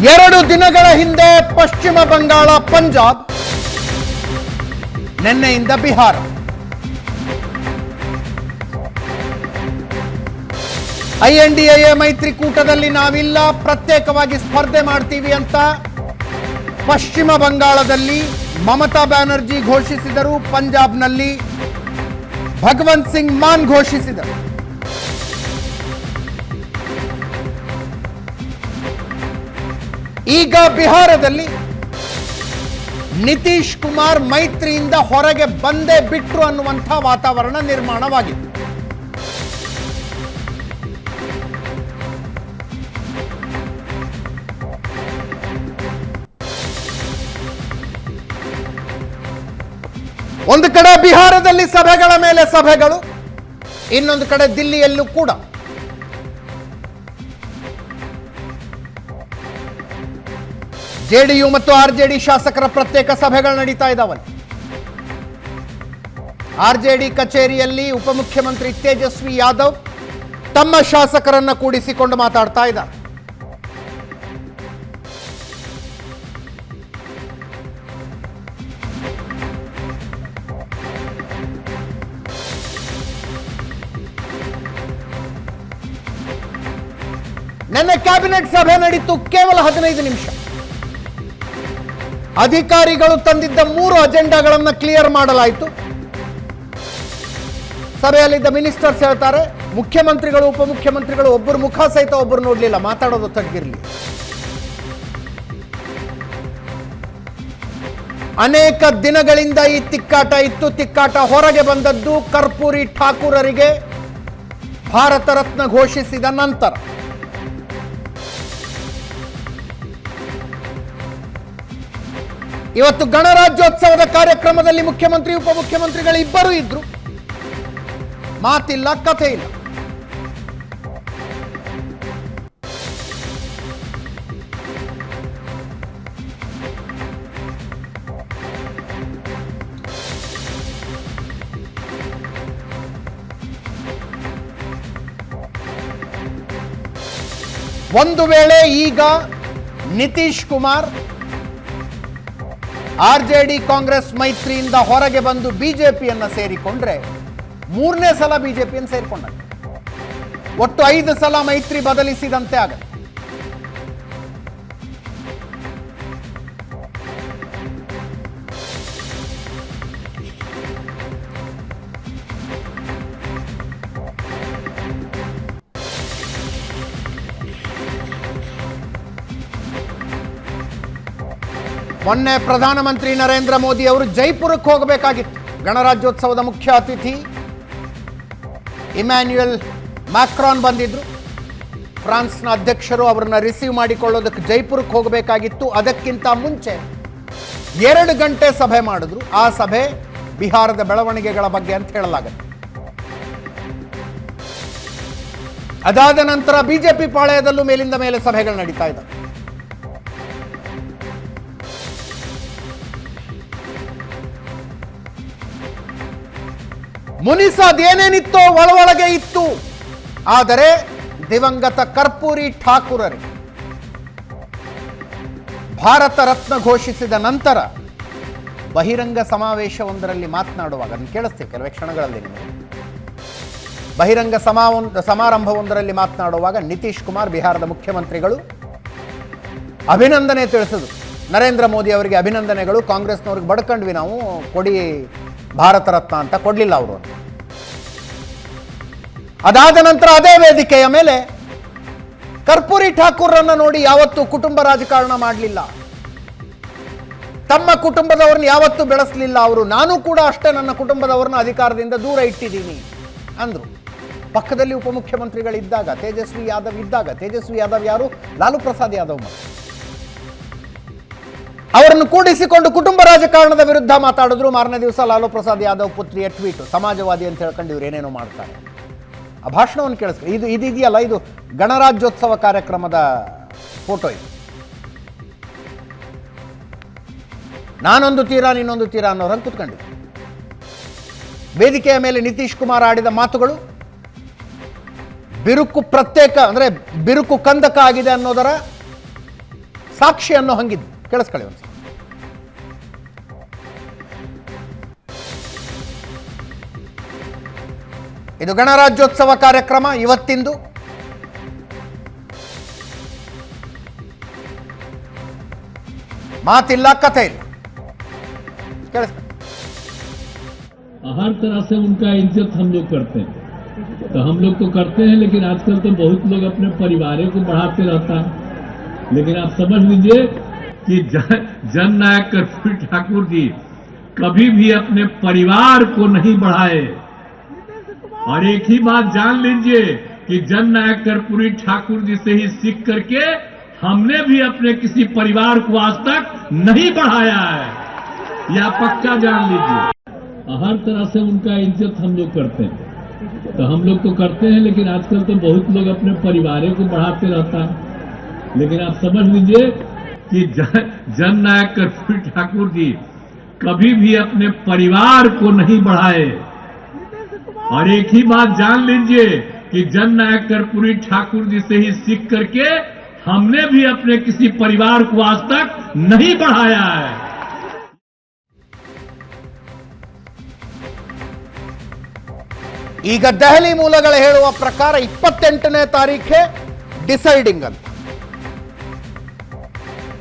2 ದಿನಗಳ ಹಿಂದೆ ಪಶ್ಚಿಮ ಬಂಗಾಳ, ಪಂಜಾಬ್, ನಿನ್ನೆಯಿಂದ ಬಿಹಾರ. INDA ಮೈತ್ರಿಕೂಟದಲ್ಲಿ ನಾವಿಲ್ಲ, ಪ್ರತ್ಯೇಕವಾಗಿ ಸ್ಪರ್ಧೆ ಮಾಡ್ತೀವಿ ಅಂತ ಪಶ್ಚಿಮ ಬಂಗಾಳದಲ್ಲಿ ಮಮತಾ ಬ್ಯಾನರ್ಜಿ ಘೋಷಿಸಿದರು. ಪಂಜಾಬ್ನಲ್ಲಿ ಭಗವಂತ್ ಸಿಂಗ್ ಮಾನ್ ಘೋಷಿಸಿದರು. ಈಗ ಬಿಹಾರದಲ್ಲಿ ನಿತೀಶ್ ಕುಮಾರ್ ಮೈತ್ರಿಯಿಂದ ಹೊರಗೆ ಬಂದೇ ಬಿಟ್ರು ಅನ್ನುವಂಥ ವಾತಾವರಣ ನಿರ್ಮಾಣವಾಗಿದೆ. ಒಂದು ಕಡೆ ಬಿಹಾರದಲ್ಲಿ ಸಭೆಗಳ ಮೇಲೆ ಸಭೆಗಳು, ಇನ್ನೊಂದು ಕಡೆ ದಿಲ್ಲಿಯಲ್ಲೂ ಕೂಡ JDU ಮತ್ತು RJD ಶಾಸಕರ ಪ್ರತ್ಯೇಕ ಸಭೆಗಳು ನಡೀತಾ ಇದ್ದಾವಲ್ಲಿ. RJD ಕಚೇರಿಯಲ್ಲಿ ಉಪಮುಖ್ಯಮಂತ್ರಿ ತೇಜಸ್ವಿ ಯಾದವ್ ತಮ್ಮ ಶಾಸಕರನ್ನ ಕೂಡಿಸಿಕೊಂಡು ಮಾತಾಡ್ತಾ ಇದ್ದಾರೆ. ನಿನ್ನೆ ಕ್ಯಾಬಿನೆಟ್ ಸಭೆ ನಡೀತು, ಕೇವಲ 15 ನಿಮಿಷ. ಅಧಿಕಾರಿಗಳು ತಂದಿದ್ದ 3 ಅಜೆಂಡಾಗಳನ್ನು ಕ್ಲಿಯರ್ ಮಾಡಲಾಯಿತು. ಸಭೆಯಲ್ಲಿದ್ದ ಮಿನಿಸ್ಟರ್ಸ್ ಹೇಳ್ತಾರೆ, ಮುಖ್ಯಮಂತ್ರಿಗಳು ಉಪಮುಖ್ಯಮಂತ್ರಿಗಳು ಒಬ್ಬರು ಮುಖ ಸಹಿತ ಒಬ್ಬರು ನೋಡ್ಲಿಲ್ಲ, ಮಾತಾಡೋದು ತಗ್ಗಿರ್ಲಿ. ಅನೇಕ ದಿನಗಳಿಂದ ಈ ತಿಕ್ಕಾಟ ಇತ್ತು. ತಿಕ್ಕಾಟ ಹೊರಗೆ ಬಂದದ್ದು ಕರ್ಪೂರಿ ಠಾಕೂರರಿಗೆ ಭಾರತ ರತ್ನ ಘೋಷಿಸಿದ ನಂತರ. ಇವತ್ತು ಗಣರಾಜ್ಯೋತ್ಸವದ ಕಾರ್ಯಕ್ರಮದಲ್ಲಿ ಮುಖ್ಯಮಂತ್ರಿ ಉಪಮುಖ್ಯಮಂತ್ರಿಗಳು ಇಬ್ಬರು ಇದ್ರು. ಮಾತಿಲ್ಲ, ಕಥೆ ಇಲ್ಲ. ಒಂದು ವೇಳೆ ಈಗ ನಿತೀಶ್ ಕುಮಾರ್ RJD ಕಾಂಗ್ರೆಸ್ ಮೈತ್ರಿಯಿಂದ ಹೊರಗೆ ಬಂದು ಬಿಜೆಪಿಯನ್ನ ಸೇರಿಕೊಂಡ್ರೆ 3ನೇ ಸಲ ಬಿಜೆಪಿಯನ್ನು ಸೇರಿಕೊಂಡ, ಒಟ್ಟು 5 ಸಲ ಮೈತ್ರಿ ಬದಲಿಸಿದಂತೆ ಆಗತ್ತೆ. ಮೊನ್ನೆ ಪ್ರಧಾನಮಂತ್ರಿ ನರೇಂದ್ರ ಮೋದಿ ಅವರು ಜೈಪುರಕ್ಕೆ ಹೋಗಬೇಕಾಗಿತ್ತು. ಗಣರಾಜ್ಯೋತ್ಸವದ ಮುಖ್ಯ ಅತಿಥಿ ಇಮ್ಯಾನ್ಯುಯಲ್ ಮ್ಯಾಕ್ರಾನ್ ಬಂದಿದ್ರು. ಫ್ರಾನ್ಸ್ನ ಅಧ್ಯಕ್ಷರು ಅವರನ್ನ ರಿಸೀವ್ ಮಾಡಿಕೊಳ್ಳೋದಕ್ಕೆ ಜೈಪುರಕ್ಕೆ ಹೋಗಬೇಕಾಗಿತ್ತು. ಅದಕ್ಕಿಂತ ಮುಂಚೆ 2 ಗಂಟೆ ಸಭೆ ಮಾಡಿದ್ರು. ಆ ಸಭೆ ಬಿಹಾರದ ಬೆಳವಣಿಗೆಗಳ ಬಗ್ಗೆ ಅಂತ ಹೇಳಲಾಗುತ್ತೆ. ಅದಾದ ನಂತರ ಬಿಜೆಪಿ ಪಾಳೆಯದಲ್ಲೂ ಮೇಲಿಂದ ಮೇಲೆ ಸಭೆಗಳು ನಡೀತಾ ಇದ್ದಾವೆ. ಮುನಿಸದೇನೇನಿತ್ತೋ ಒಳಗೆ ಇತ್ತು. ಆದರೆ ದಿವಂಗತ ಕರ್ಪೂರಿ ಠಾಕೂರರಿಗೆ ಭಾರತ ರತ್ನ ಘೋಷಿಸಿದ ನಂತರ ಬಹಿರಂಗ ಸಮಾವೇಶವೊಂದರಲ್ಲಿ ಮಾತನಾಡುವಾಗ, ಅದನ್ನು ಕೇಳಿಸ್ತೀವಿ ಕೆಲವೇ ಕ್ಷಣಗಳಲ್ಲಿ ನಿಮಗೆ. ಬಹಿರಂಗ ಸಮಾರಂಭವೊಂದರಲ್ಲಿ ಮಾತನಾಡುವಾಗ ನಿತೀಶ್ ಕುಮಾರ್, ಬಿಹಾರದ ಮುಖ್ಯಮಂತ್ರಿಗಳು ಅಭಿನಂದನೆ ತಿಳಿಸಿದ್ರು. ನರೇಂದ್ರ ಮೋದಿ ಅವರಿಗೆ ಅಭಿನಂದನೆಗಳು, ಕಾಂಗ್ರೆಸ್ನವ್ರಿಗೆ ಬಡ್ಕೊಂಡ್ವಿ ನಾವು, ಕೊಡಿ ಭಾರತ ರತ್ನ ಅಂತ, ಕೊಡಲಿಲ್ಲ ಅವರು ಅಂತ. ಅದಾದ ನಂತರ ಅದೇ ವೇದಿಕೆಯ ಮೇಲೆ ಕರ್ಪೂರಿ ಠಾಕೂರ್ರನ್ನ ನೋಡಿ ಯಾವತ್ತೂ ಕುಟುಂಬ ರಾಜಕಾರಣ ಮಾಡಲಿಲ್ಲ, ತಮ್ಮ ಕುಟುಂಬದವ್ರನ್ನ ಯಾವತ್ತೂ ಬೆಳೆಸಲಿಲ್ಲ ಅವರು, ನಾನು ಕೂಡ ಅಷ್ಟೇ ನನ್ನ ಕುಟುಂಬದವ್ರನ್ನ ಅಧಿಕಾರದಿಂದ ದೂರ ಇಟ್ಟಿದ್ದೀನಿ ಅಂದ್ರು. ಪಕ್ಕದಲ್ಲಿ ಉಪಮುಖ್ಯಮಂತ್ರಿಗಳಿದ್ದಾಗ, ತೇಜಸ್ವಿ ಯಾದವ್ ಇದ್ದಾಗ, ತೇಜಸ್ವಿ ಯಾದವ್ ಯಾರು? ಲಾಲು ಪ್ರಸಾದ್ ಯಾದವ್ ಮಗ. ಅವರನ್ನು ಕೂಡಿಸಿಕೊಂಡು ಕುಟುಂಬ ರಾಜಕಾರಣದ ವಿರುದ್ಧ ಮಾತಾಡಿದ್ರು. ಮಾರನೇ ದಿವಸ ಲಾಲು ಪ್ರಸಾದ್ ಯಾದವ್ ಪುತ್ರಿಯ ಟ್ವೀಟ್, ಸಮಾಜವಾದಿ ಅಂತ ಹೇಳ್ಕೊಂಡು ಇವ್ರು ಏನೇನೋ ಮಾಡ್ತಾರೆ. ಆ ಭಾಷಣವನ್ನು ಕೇಳಿಸ್ಕೊ. ಇದು ಇದೆಯಲ್ಲ, ಇದು ಗಣರಾಜ್ಯೋತ್ಸವ ಕಾರ್ಯಕ್ರಮದ ಫೋಟೋ. ಇದು ನಾನೊಂದು ತೀರ ನೀನೊಂದು ತೀರ ಅನ್ನೋರಂಗೆ ಕೂತ್ಕೊಂಡಿದ್ದೆ. ವೇದಿಕೆಯ ಮೇಲೆ ನಿತೀಶ್ ಕುಮಾರ್ ಆಡಿದ ಮಾತುಗಳು ಬಿರುಕು ಪ್ರತ್ಯೇಕ, ಅಂದರೆ ಬಿರುಕು ಕಂದಕ ಆಗಿದೆ ಅನ್ನೋದರ ಸಾಕ್ಷಿ ಅನ್ನೋ ಹಂಗಿದ್ದು. ಕೇಳಿಸ್ಕೊಳ್ಳಿ ಒಂದು. ಇದು ಗಣರಾಜ್ಯೋತ್ಸವ ಕಾರ್ಯಕ್ರಮ ಇವತ್ತಿಂದು. ಮಾತಿಲ್ಲ, ಕಥೆ ಇಲ್ಲ. ಕೇಳಿಸ್ಕೊಳ್ಳಿ. हर तरह से उनका इज्जत हम लोग करते हैं, तो हम लोग तो करते हैं, लेकिन आजकल तो बहुत लोग अपने परिवारों को बढ़ाते रहता है। लेकिन आप समझ लीजिए कि जन नायक कर्पूरी ठाकुर जी कभी भी अपने परिवार को नहीं बढ़ाए। और एक ही बात जान लीजिए कि जन नायक कर्पूरी ठाकुर जी से ही सीख करके हमने भी अपने किसी परिवार को आज तक नहीं बढ़ाया है, यह पक्का जान लीजिए। हर तरह से उनका इज्जत हम लोग करते हैं, तो हम लोग तो करते हैं, लेकिन आजकल तो बहुत लोग अपने परिवारों को बढ़ाते रहता है। लेकिन आप समझ लीजिए कि जन नायक कर्पूरी ठाकुर जी कभी भी अपने परिवार को नहीं बढ़ाए। और एक ही बात जान लीजिए कि जन नायक कर्पूरी ठाकुर जी से ही सीख करके हमने भी अपने किसी परिवार को आज तक नहीं बढ़ाया है। ಈಗ ದೆಹಲಿ ಮೂಲಗಳು ಹೇಳುವ ಪ್ರಕಾರ 28ನೇ ತಾರೀಖೇ ಡಿಸೈಡಿಂಗ್ ಅಂತ.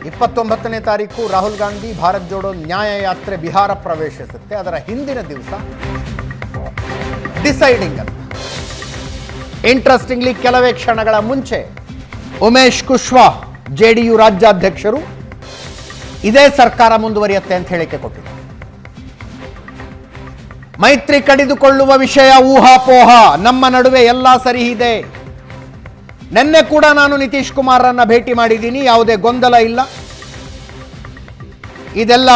29ನೇ ತಾರೀಕು ರಾಹುಲ್ ಗಾಂಧಿ ಭಾರತ್ ಜೋಡೋ ನ್ಯಾಯ ಯಾತ್ರೆ ಬಿಹಾರ ಪ್ರವೇಶಿಸುತ್ತೆ. ಅದರ ಹಿಂದಿನ ದಿವಸ ಡಿಸೈಡಿಂಗ್ ಅಂತ. ಇಂಟ್ರೆಸ್ಟಿಂಗ್ಲಿ ಕೆಲವೇ ಕ್ಷಣಗಳ ಮುಂಚೆ ಉಮೇಶ್ ಕುಶ್ವಾಹ್ ಜೆಡಿಯು ರಾಜ್ಯಾಧ್ಯಕ್ಷರು ಇದೇ ಸರ್ಕಾರ ಮುಂದುವರಿಯುತ್ತೆ ಅಂತ ಹೇಳಿಕೆ ಕೊಟ್ಟಿದ್ದಾರೆ. ಮೈತ್ರಿ ಕಡಿದುಕೊಳ್ಳುವ ವಿಷಯ ಊಹಾಪೋಹ, ನಮ್ಮ ನಡುವೆ ಎಲ್ಲ ಸರಿ ಇದೆ. ನಿನ್ನೆ ಕೂಡ ನಾನು ನಿತೀಶ್ ಕುಮಾರನ್ನ ಭೇಟಿ ಮಾಡಿದ್ದೀನಿ, ಯಾವುದೇ ಗೊಂದಲ ಇಲ್ಲ. ಇದೆಲ್ಲ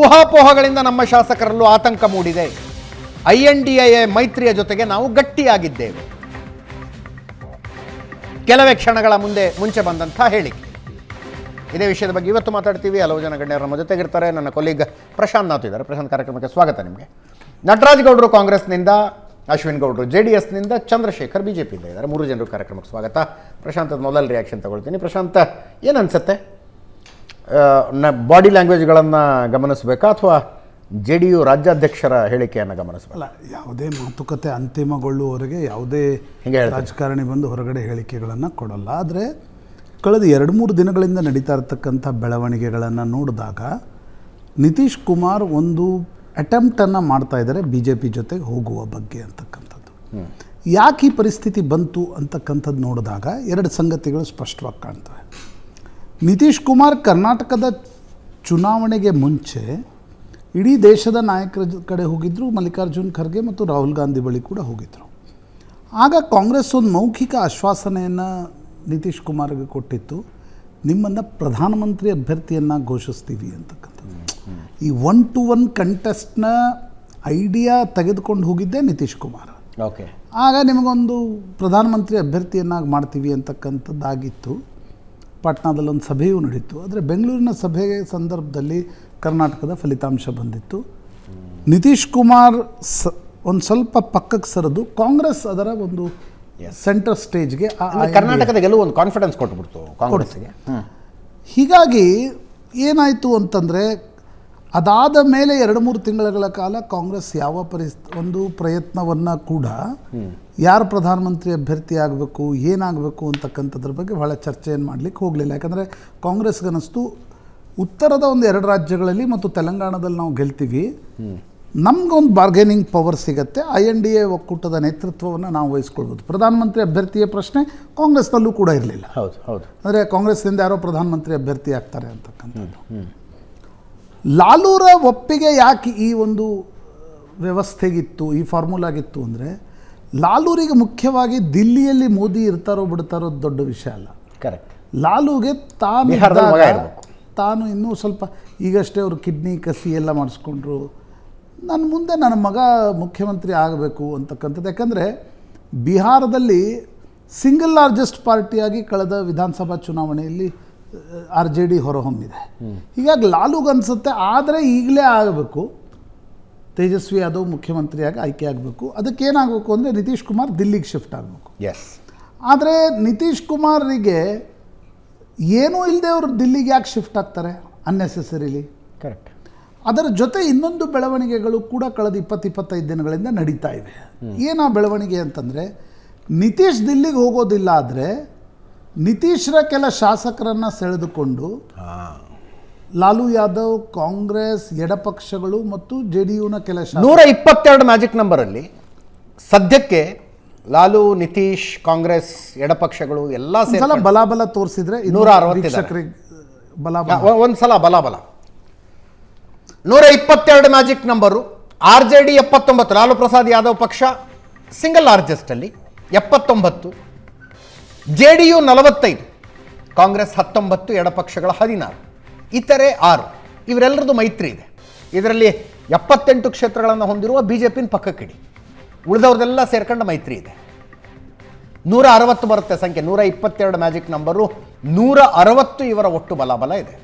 ಊಹಾಪೋಹಗಳಿಂದ ನಮ್ಮ ಶಾಸಕರಲ್ಲೂ ಆತಂಕ ಮೂಡಿದೆ. INDA ಮೈತ್ರಿಯ ಜೊತೆಗೆ ನಾವು ಗಟ್ಟಿಯಾಗಿದ್ದೇವೆ. ಕೆಲವೇ ಕ್ಷಣಗಳ ಮುಂಚೆ ಬಂದಂಥ ಹೇಳಿಕೆ. ಇದೇ ವಿಷಯದ ಬಗ್ಗೆ ಇವತ್ತು ಮಾತಾಡ್ತೀವಿ. ಹಲವು ಜನ ಗಣ್ಯರು ನಮ್ಮ ಜೊತೆಗಿರ್ತಾರೆ. ನನ್ನ ಕೊಲೀಗ್ ಪ್ರಶಾಂತ್ ನಾಥ್ ಇದ್ದಾರೆ. ಪ್ರಶಾಂತ್, ಕಾರ್ಯಕ್ರಮಕ್ಕೆ ಸ್ವಾಗತ ನಿಮಗೆ. ನಟರಾಜ್ ಗೌಡರು ಕಾಂಗ್ರೆಸ್ನಿಂದ, ಅಶ್ವಿನ್ ಗೌಡರು JDSನಿಂದ, ಚಂದ್ರಶೇಖರ್ BJPಯಿಂದ ಇದ್ದಾರೆ. 3 ಜನರು ಕಾರ್ಯಕ್ರಮಕ್ಕೆ ಸ್ವಾಗತ. ಪ್ರಶಾಂತ್ ಮೊದಲ ರಿಯಾಕ್ಷನ್ ತಗೊಳ್ತೀನಿ. ಪ್ರಶಾಂತ್, ಏನನ್ಸುತ್ತೆ? ಬಾಡಿ ಲ್ಯಾಂಗ್ವೇಜ್ಗಳನ್ನು ಗಮನಿಸಬೇಕಾ ಅಥವಾ JDU ರಾಜ್ಯಾಧ್ಯಕ್ಷರ ಹೇಳಿಕೆಯನ್ನು ಗಮನಿಸಬೇಕು? ಅಲ್ಲ, ಯಾವುದೇ ಮಾತುಕತೆ ಅಂತಿಮಗೊಳ್ಳುವವರೆಗೆ ಯಾವುದೇ ರಾಜಕಾರಣಿ ಬಂದು ಹೊರಗಡೆ ಹೇಳಿಕೆಗಳನ್ನು ಕೊಡಲ್ಲ. ಆದರೆ ಕಳೆದ 2-3 ದಿನಗಳಿಂದ ನಡೀತಾ ಇರತಕ್ಕಂಥ ಬೆಳವಣಿಗೆಗಳನ್ನು ನೋಡಿದಾಗ ನಿತೀಶ್ ಕುಮಾರ್ ಒಂದು ಅಟೆಂಪ್ಟನ್ನು ಮಾಡ್ತಾ ಇದ್ದಾರೆ BJP ಜೊತೆಗೆ ಹೋಗುವ ಬಗ್ಗೆ ಅಂತಕ್ಕಂಥದ್ದು. ಯಾಕೆ ಈ ಪರಿಸ್ಥಿತಿ ಬಂತು ಅಂತಕ್ಕಂಥದ್ದು ನೋಡಿದಾಗ 2 ಸಂಗತಿಗಳು ಸ್ಪಷ್ಟವಾಗಿ ಕಾಣ್ತವೆ. ನಿತೀಶ್ ಕುಮಾರ್ ಕರ್ನಾಟಕದ ಚುನಾವಣೆಗೆ ಮುಂಚೆ ಇಡೀ ದೇಶದ ನಾಯಕರ ಕಡೆ ಹೋಗಿದ್ದರು. ಮಲ್ಲಿಕಾರ್ಜುನ್ ಖರ್ಗೆ ಮತ್ತು ರಾಹುಲ್ ಗಾಂಧಿ ಬಳಿ ಕೂಡ ಹೋಗಿದ್ದರು. ಆಗ ಕಾಂಗ್ರೆಸ್ ಒಂದು ಮೌಖಿಕ ಆಶ್ವಾಸನೆಯನ್ನು ನಿತೀಶ್ ಕುಮಾರ್ಗೆ ಕೊಟ್ಟಿತ್ತು, ನಿಮ್ಮನ್ನು ಪ್ರಧಾನಮಂತ್ರಿ ಅಭ್ಯರ್ಥಿಯನ್ನು ಘೋಷಿಸ್ತೀವಿ ಅಂತಕ್ಕಂಥದ್ದು. ಈ 1-to-1 ಕಂಟೆಸ್ಟ್ನ ಐಡಿಯಾ ತೆಗೆದುಕೊಂಡು ಹೋಗಿದ್ದೆ ನಿತೀಶ್ ಕುಮಾರ್. ಓಕೆ, ಆಗ ನಿಮಗೊಂದು ಪ್ರಧಾನಮಂತ್ರಿ ಅಭ್ಯರ್ಥಿಯನ್ನಾಗಿ ಮಾಡ್ತೀವಿ ಅಂತಕ್ಕಂಥದ್ದಾಗಿತ್ತು. ಪಾಟ್ನಾದಲ್ಲೊಂದು ಸಭೆಯೂ ನಡೀತು. ಆದರೆ ಬೆಂಗಳೂರಿನ ಸಭೆ ಸಂದರ್ಭದಲ್ಲಿ ಕರ್ನಾಟಕದ ಫಲಿತಾಂಶ ಬಂದಿತ್ತು. ನಿತೀಶ್ ಕುಮಾರ್ ಒಂದು ಸ್ವಲ್ಪ ಪಕ್ಕಕ್ಕೆ ಸರಿದು ಕಾಂಗ್ರೆಸ್ ಅದರ ಒಂದು ಸೆಂಟರ್ ಸ್ಟೇಜ್ಗೆ ಕರ್ನಾಟಕದ ಗೆಲುವು ಒಂದು ಕಾನ್ಫಿಡೆನ್ಸ್ ಕೊಟ್ಬಿಡ್ತು ಕಾಂಗ್ರೆಸ್ಗೆ. ಹೀಗಾಗಿ ಏನಾಯಿತು ಅಂತಂದರೆ, ಅದಾದ ಮೇಲೆ 2-3 ತಿಂಗಳ ಕಾಲ ಕಾಂಗ್ರೆಸ್ ಯಾವ ಒಂದು ಪ್ರಯತ್ನವನ್ನು ಕೂಡ ಯಾರು ಪ್ರಧಾನಮಂತ್ರಿ ಅಭ್ಯರ್ಥಿ ಆಗಬೇಕು, ಏನಾಗಬೇಕು ಅಂತಕ್ಕಂಥದ್ರ ಬಗ್ಗೆ ಭಾಳ ಚರ್ಚೆಯನ್ನು ಮಾಡಲಿಕ್ಕೆ ಹೋಗಲಿಲ್ಲ. ಯಾಕಂದರೆ ಕಾಂಗ್ರೆಸ್ಗನ್ನಿಸ್ತು ಉತ್ತರದ 1-2 ರಾಜ್ಯಗಳಲ್ಲಿ ಮತ್ತು ತೆಲಂಗಾಣದಲ್ಲಿ ನಾವು ಗೆಲ್ತೀವಿ, ನಮಗೊಂದು ಬಾರ್ಗೇನಿಂಗ್ ಪವರ್ ಸಿಗುತ್ತೆ, INDA ಒಕ್ಕೂಟದ ನೇತೃತ್ವವನ್ನು ನಾವು ವಹಿಸ್ಕೊಳ್ಬೋದು. ಪ್ರಧಾನಮಂತ್ರಿ ಅಭ್ಯರ್ಥಿಯ ಪ್ರಶ್ನೆ ಕಾಂಗ್ರೆಸ್ನಲ್ಲೂ ಕೂಡ ಇರಲಿಲ್ಲ. ಹೌದು. ಅಂದರೆ ಕಾಂಗ್ರೆಸ್ನಿಂದ ಯಾರೋ ಪ್ರಧಾನಮಂತ್ರಿ ಅಭ್ಯರ್ಥಿ ಆಗ್ತಾರೆ ಅಂತಕ್ಕಂಥದ್ದು. ಲಾಲೂರ ಒಪ್ಪಿಗೆ ಯಾಕೆ ಈ ಒಂದು ವ್ಯವಸ್ಥೆಗಿತ್ತು, ಈ ಫಾರ್ಮುಲಾಗಿತ್ತು ಅಂದರೆ, ಲಾಲೂರಿಗೆ ಮುಖ್ಯವಾಗಿ ದಿಲ್ಲಿಯಲ್ಲಿ ಮೋದಿ ಇರ್ತಾರೋ ಬಿಡ್ತಾರೋ ದೊಡ್ಡ ವಿಷಯ ಅಲ್ಲ. ಕರೆಕ್ಟ್. ಲಾಲೂಗೆ ತಾನು ಇನ್ನೂ ಸ್ವಲ್ಪ, ಈಗಷ್ಟೇ ಅವರು ಕಿಡ್ನಿ ಕಸಿ ಎಲ್ಲ ಮಾಡಿಸ್ಕೊಂಡ್ರು, ನನ್ನ ಮುಂದೆ ನನ್ನ ಮಗ ಮುಖ್ಯಮಂತ್ರಿ ಆಗಬೇಕು ಅಂತಕ್ಕಂಥದ್ದು. ಯಾಕಂದರೆ ಬಿಹಾರದಲ್ಲಿ ಸಿಂಗಲ್ ಲಾರ್ಜೆಸ್ಟ್ ಪಾರ್ಟಿಯಾಗಿ ಕಳೆದ ವಿಧಾನಸಭಾ ಚುನಾವಣೆಯಲ್ಲಿ RJD ಹೊರಹೊಮ್ಮಿದೆ. ಹೀಗಾಗಿ ಲಾಲೂಗೆ ಅನಿಸುತ್ತೆ, ಆದರೆ ಈಗಲೇ ಆಗಬೇಕು, ತೇಜಸ್ವಿ ಯಾದವ್ ಮುಖ್ಯಮಂತ್ರಿಯಾಗಿ ಆಯ್ಕೆ ಆಗಬೇಕು. ಅದಕ್ಕೇನಾಗಬೇಕು ಅಂದರೆ ನಿತೀಶ್ ಕುಮಾರ್ ದಿಲ್ಲಿಗೆ ಶಿಫ್ಟ್ ಆಗಬೇಕು. ಎಸ್. ಆದರೆ ನಿತೀಶ್ ಕುಮಾರಿಗೆ ಏನೂ ಇಲ್ಲದೆ ಅವರು ದಿಲ್ಲಿಗೆ ಯಾಕೆ ಶಿಫ್ಟ್ ಆಗ್ತಾರೆ ಅನ್ನೆಸೆಸರಿಲಿ? ಕರೆಕ್ಟ್. ಅದರ ಜೊತೆ ಇನ್ನೊಂದು ಬೆಳವಣಿಗೆಗಳು ಕೂಡ ಕಳೆದ 20-25 ದಿನಗಳಿಂದ ನಡೀತಾ ಇವೆ. ಏನಾ ಬೆಳವಣಿಗೆ ಅಂತಂದರೆ, ನಿತೀಶ್ ದಿಲ್ಲಿಗೆ ಹೋಗೋದಿಲ್ಲ ಆದರೆ ನಿತೀಶ್ರ ಕೆಲ ಶಾಸಕರನ್ನು ಸೆಳೆದುಕೊಂಡು ಲಾಲು ಯಾದವ್, ಕಾಂಗ್ರೆಸ್, ಎಡಪಕ್ಷಗಳು ಮತ್ತು JDUನ ಕೆಲ 122 ಮ್ಯಾಜಿಕ್ ನಂಬರಲ್ಲಿ ಸದ್ಯಕ್ಕೆ ಲಾಲು, ನಿತೀಶ್, ಕಾಂಗ್ರೆಸ್, ಎಡಪಕ್ಷಗಳು ಎಲ್ಲ ಸಲ ಬಲಾಬಲ ತೋರಿಸಿದ್ರೆ 160 ಬಲಾಬಲ ಒಂದ್ಸಲ ಬಲಾಬಲ 122 magic number. RJD 79, Lalu Prasad Yadav ಪಕ್ಷ ಸಿಂಗಲ್ ಲಾರ್ಜೆಸ್ಟಲ್ಲಿ 79, JDU 45, ಕಾಂಗ್ರೆಸ್ 19, ಎಡಪಕ್ಷಗಳ 16, ಇತರೆ 6. ಇವರೆಲ್ಲರದ್ದು ಮೈತ್ರಿ ಇದೆ. ಇದರಲ್ಲಿ 78 ಕ್ಷೇತ್ರಗಳನ್ನು ಹೊಂದಿರುವ BJPನ ಪಕ್ಕಕ್ಕಿಡಿ, ಉಳಿದವ್ರದೆಲ್ಲ ಸೇರ್ಕೊಂಡು ಮೈತ್ರಿ ಇದೆ. 160 ಬರುತ್ತೆ ಸಂಖ್ಯೆ. 122 ಮ್ಯಾಜಿಕ್ ನಂಬರು, 160 ಇವರ ಒಟ್ಟು ಬಲಾಬಲ ಇದೆ.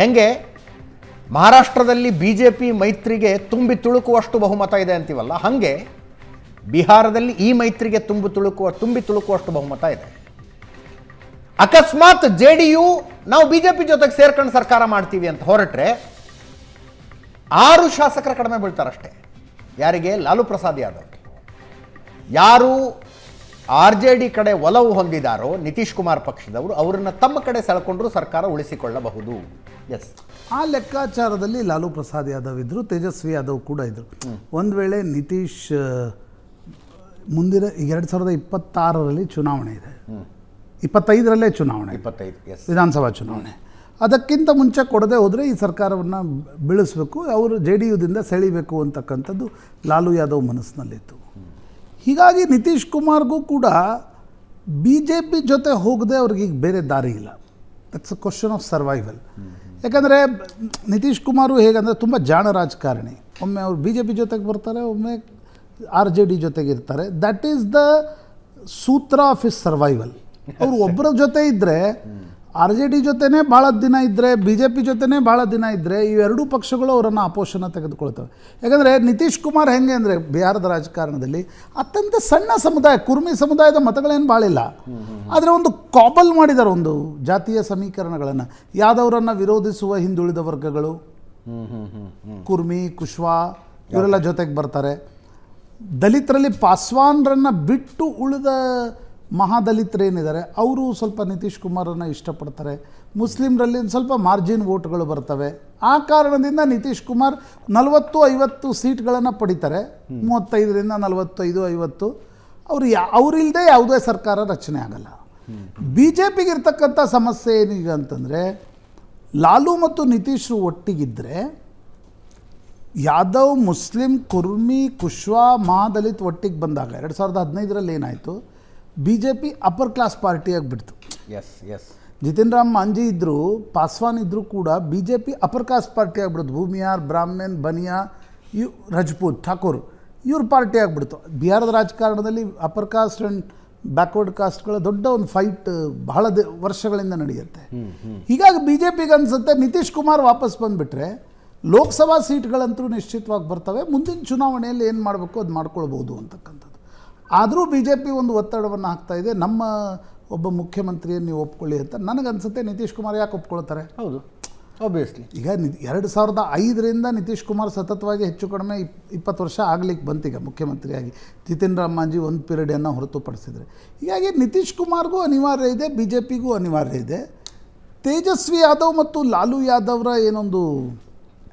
ಹೆಂಗೆ ಮಹಾರಾಷ್ಟ್ರದಲ್ಲಿ BJP ಮೈತ್ರಿಗೆ ತುಂಬಿ ತುಳುಕುವಷ್ಟು ಬಹುಮತ ಇದೆ ಅಂತೀವಲ್ಲ, ಹಾಗೆ ಬಿಹಾರದಲ್ಲಿ ಈ ಮೈತ್ರಿಗೆ ತುಂಬಿ ತುಳುಕುವಷ್ಟು ಬಹುಮತ ಇದೆ. ಅಕಸ್ಮಾತ್ JDU ನಾವು BJP ಜೊತೆಗೆ ಸೇರ್ಕೊಂಡು ಸರ್ಕಾರ ಮಾಡ್ತೀವಿ ಅಂತ ಹೊರಟ್ರೆ 6 ಶಾಸಕರ ಕಡಿಮೆ ಬೀಳ್ತಾರಷ್ಟೇ. ಯಾರಿಗೆ? ಲಾಲು ಪ್ರಸಾದ್ ಯಾದವ್. ಯಾರು RJD ಕಡೆ ಒಲವು ಹೊಂದಿದಾರೋ ನಿತೀಶ್ ಕುಮಾರ್ ಪಕ್ಷದವರು, ಅವರನ್ನು ತಮ್ಮ ಕಡೆ ಸೆಳೆಕೊಂಡ್ರು ಸರ್ಕಾರ ಉಳಿಸಿಕೊಳ್ಳಬಹುದು. ಎಸ್, ಆ ಲೆಕ್ಕಾಚಾರದಲ್ಲಿ ಲಾಲು ಪ್ರಸಾದ್ ಯಾದವ್ ಇದ್ದರು, ತೇಜಸ್ವಿ ಯಾದವ್ ಕೂಡ ಇದ್ದರು. ಒಂದು ವೇಳೆ ನಿತೀಶ್ ಮುಂದಿನ 2026ರಲ್ಲಿ ಚುನಾವಣೆ ಇದೆ, 25ರಲ್ಲೇ ಚುನಾವಣೆ, 25 ವಿಧಾನಸಭಾ ಚುನಾವಣೆ. ಅದಕ್ಕಿಂತ ಮುಂಚೆ ಕೊಡದೆ ಹೋದರೆ ಈ ಸರ್ಕಾರವನ್ನು ಬೀಳಿಸಬೇಕು, ಅವರು JDUದಿಂದ ಸೆಳಿಬೇಕು ಅಂತಕ್ಕಂಥದ್ದು ಲಾಲು ಯಾದವ್ ಮನಸ್ಸಿನಲ್ಲಿತ್ತು. ಹೀಗಾಗಿ ನಿತೀಶ್ ಕುಮಾರ್ಗೂ ಕೂಡ BJP ಜೊತೆ ಹೋಗದೆ ಅವ್ರಿಗೆ ಈಗ ಬೇರೆ ದಾರಿ ಇಲ್ಲ. That's a question of survival. ಯಾಕಂದರೆ ನಿತೀಶ್ ಕುಮಾರು ಹೇಗಂದರೆ ತುಂಬ ಜಾಣ ರಾಜಕಾರಣಿ. ಒಮ್ಮೆ ಅವರು BJP ಜೊತೆಗೆ ಬರ್ತಾರೆ, ಒಮ್ಮೆ RJD ಜೊತೆಗೆ ಇರ್ತಾರೆ. ದಟ್ ಈಸ್ ದ ಸೂತ್ರ ಆಫ್ ಇಸ್ ಸರ್ವೈವಲ್. ಅವರು ಒಬ್ಬರ ಜೊತೆ ಇದ್ದರೆ, RJD ಜೊತೆನೇ ಭಾಳ ದಿನ ಇದ್ದರೆ, BJP ಜೊತೆನೇ ಭಾಳ ದಿನ ಇದ್ದರೆ, ಇವೆರಡೂ ಪಕ್ಷಗಳು ಅವರನ್ನು ಅಪೋಷಣ ತೆಗೆದುಕೊಳ್ತವೆ. ಯಾಕಂದರೆ ನಿತೀಶ್ ಕುಮಾರ್ ಹೆಂಗೆ ಅಂದರೆ ಬಿಹಾರದ ರಾಜಕಾರಣದಲ್ಲಿ ಅತ್ಯಂತ ಸಣ್ಣ ಸಮುದಾಯ, ಕುರ್ಮಿ ಸಮುದಾಯದ ಮತಗಳೇನು ಭಾಳಿಲ್ಲ, ಆದರೆ ಒಂದು ಕಾಬಲ್ ಮಾಡಿದ್ದಾರೆ, ಒಂದು ಜಾತೀಯ ಸಮೀಕರಣಗಳನ್ನು. ಯಾದವರನ್ನು ವಿರೋಧಿಸುವ ಹಿಂದುಳಿದ ವರ್ಗಗಳು, ಕುರ್ಮಿ, ಕುಶ್ವಾ ಇವರೆಲ್ಲ ಜೊತೆಗೆ ಬರ್ತಾರೆ. ದಲಿತರಲ್ಲಿ ಪಾಸ್ವಾನ್ರನ್ನು ಬಿಟ್ಟು ಉಳಿದ ಮಹಾದಲಿತರೇನಿದ್ದಾರೆ ಅವರು ಸ್ವಲ್ಪ ನಿತೀಶ್ ಕುಮಾರನ್ನು ಇಷ್ಟಪಡ್ತಾರೆ. ಮುಸ್ಲಿಮ್ರಲ್ಲಿ ಒಂದು ಸ್ವಲ್ಪ ಮಾರ್ಜಿನ್ ವೋಟ್ಗಳು ಬರ್ತವೆ. ಆ ಕಾರಣದಿಂದ ನಿತೀಶ್ ಕುಮಾರ್ 40-50 ಸೀಟ್ಗಳನ್ನು ಪಡಿತಾರೆ. 35ರಿಂದ 45-50 ಅವರಿಲ್ಲದೆ ಯಾವುದೇ ಸರ್ಕಾರ ರಚನೆ ಆಗಲ್ಲ. BJPಗೆ ಇರ್ತಕ್ಕಂಥ ಸಮಸ್ಯೆ ಏನೀಗ ಅಂತಂದರೆ, ಲಾಲು ಮತ್ತು ನಿತೀಶರು ಒಟ್ಟಿಗಿದ್ದರೆ ಯಾದವ್, ಮುಸ್ಲಿಂ, ಕುರ್ಮಿ, ಕುಶ್ವಾ, ಮಹಾದಲಿತ್ ಒಟ್ಟಿಗೆ ಬಂದಾಗ 2015ರಲ್ಲಿ ಏನಾಯಿತು, BJP ಅಪ್ಪರ್ ಕ್ಲಾಸ್ ಪಾರ್ಟಿಯಾಗಿ ಬಿಡ್ತು. ಎಸ್ ಎಸ್ ಜಿತಿನ್ ರಾಮ್ ಮಾಂಜಿ ಇದ್ದರು, ಪಾಸ್ವಾನ್ ಇದ್ದರೂ ಕೂಡ BJP ಅಪ್ಪರ್ ಕಾಸ್ಟ್ ಪಾರ್ಟಿ ಆಗಿಬಿಡ್ತು. ಭೂಮಿಯಾರ್, ಬ್ರಾಹ್ಮಣ್, ಬನಿಯಾ, ರಜಪೂತ್, ಠಾಕೂರ್ ಇವ್ರ ಪಾರ್ಟಿ ಆಗಿಬಿಡ್ತು. ಬಿಹಾರದ ರಾಜಕಾರಣದಲ್ಲಿ ಅಪ್ಪರ್ ಕಾಸ್ಟ್ ಆ್ಯಂಡ್ ಬ್ಯಾಕ್ವರ್ಡ್ ಕಾಸ್ಟ್ಗಳ ದೊಡ್ಡ ಒಂದು ಫೈಟ್ ಬಹಳ ವರ್ಷಗಳಿಂದ ನಡೆಯುತ್ತೆ. ಹೀಗಾಗಿ BJPಗೆ ಅನಿಸುತ್ತೆ ನಿತೀಶ್ ಕುಮಾರ್ ವಾಪಸ್ ಬಂದುಬಿಟ್ರೆ ಲೋಕಸಭಾ ಸೀಟ್ಗಳಂತೂ ನಿಶ್ಚಿತವಾಗಿ ಬರ್ತವೆ, ಮುಂದಿನ ಚುನಾವಣೆಯಲ್ಲಿ ಏನು ಮಾಡಬೇಕು ಅದು ಮಾಡ್ಕೊಳ್ಬೋದು ಅಂತಕ್ಕಂಥದ್ದು. ಆದರೂ BJP ಒಂದು ಒತ್ತಡವನ್ನು ಹಾಕ್ತಾ ಇದೆ, ನಮ್ಮ ಒಬ್ಬ ಮುಖ್ಯಮಂತ್ರಿಯನ್ನು ನೀವು ಒಪ್ಕೊಳ್ಳಿ ಅಂತ. ನನಗನ್ಸುತ್ತೆ ನಿತೀಶ್ ಕುಮಾರ್ ಯಾಕೆ ಒಪ್ಕೊಳ್ತಾರೆ? ಹೌದು, ಆಬ್ವಿಯಸ್ಲಿ. ಈಗ 2005ರಿಂದ ನಿತೀಶ್ ಕುಮಾರ್ ಸತತವಾಗಿ ಹೆಚ್ಚು ಕಡಿಮೆ 20 ವರ್ಷ ಆಗಲಿಕ್ಕೆ ಬಂತೀಗ ಮುಖ್ಯಮಂತ್ರಿಯಾಗಿ. ಜಿತಿನ್ ರಾಮ್ ಮಾಂಜಿ ಒಂದು ಪೀರಿಯಡನ್ನು ಹೊರತುಪಡಿಸಿದರೆ. ಹೀಗಾಗಿ ನಿತೀಶ್ ಕುಮಾರ್ಗೂ ಅನಿವಾರ್ಯ ಇದೆ, BJPಗೂ ಅನಿವಾರ್ಯ ಇದೆ. ತೇಜಸ್ವಿ ಯಾದವ್ ಮತ್ತು ಲಾಲು ಯಾದವ್ರ ಏನೊಂದು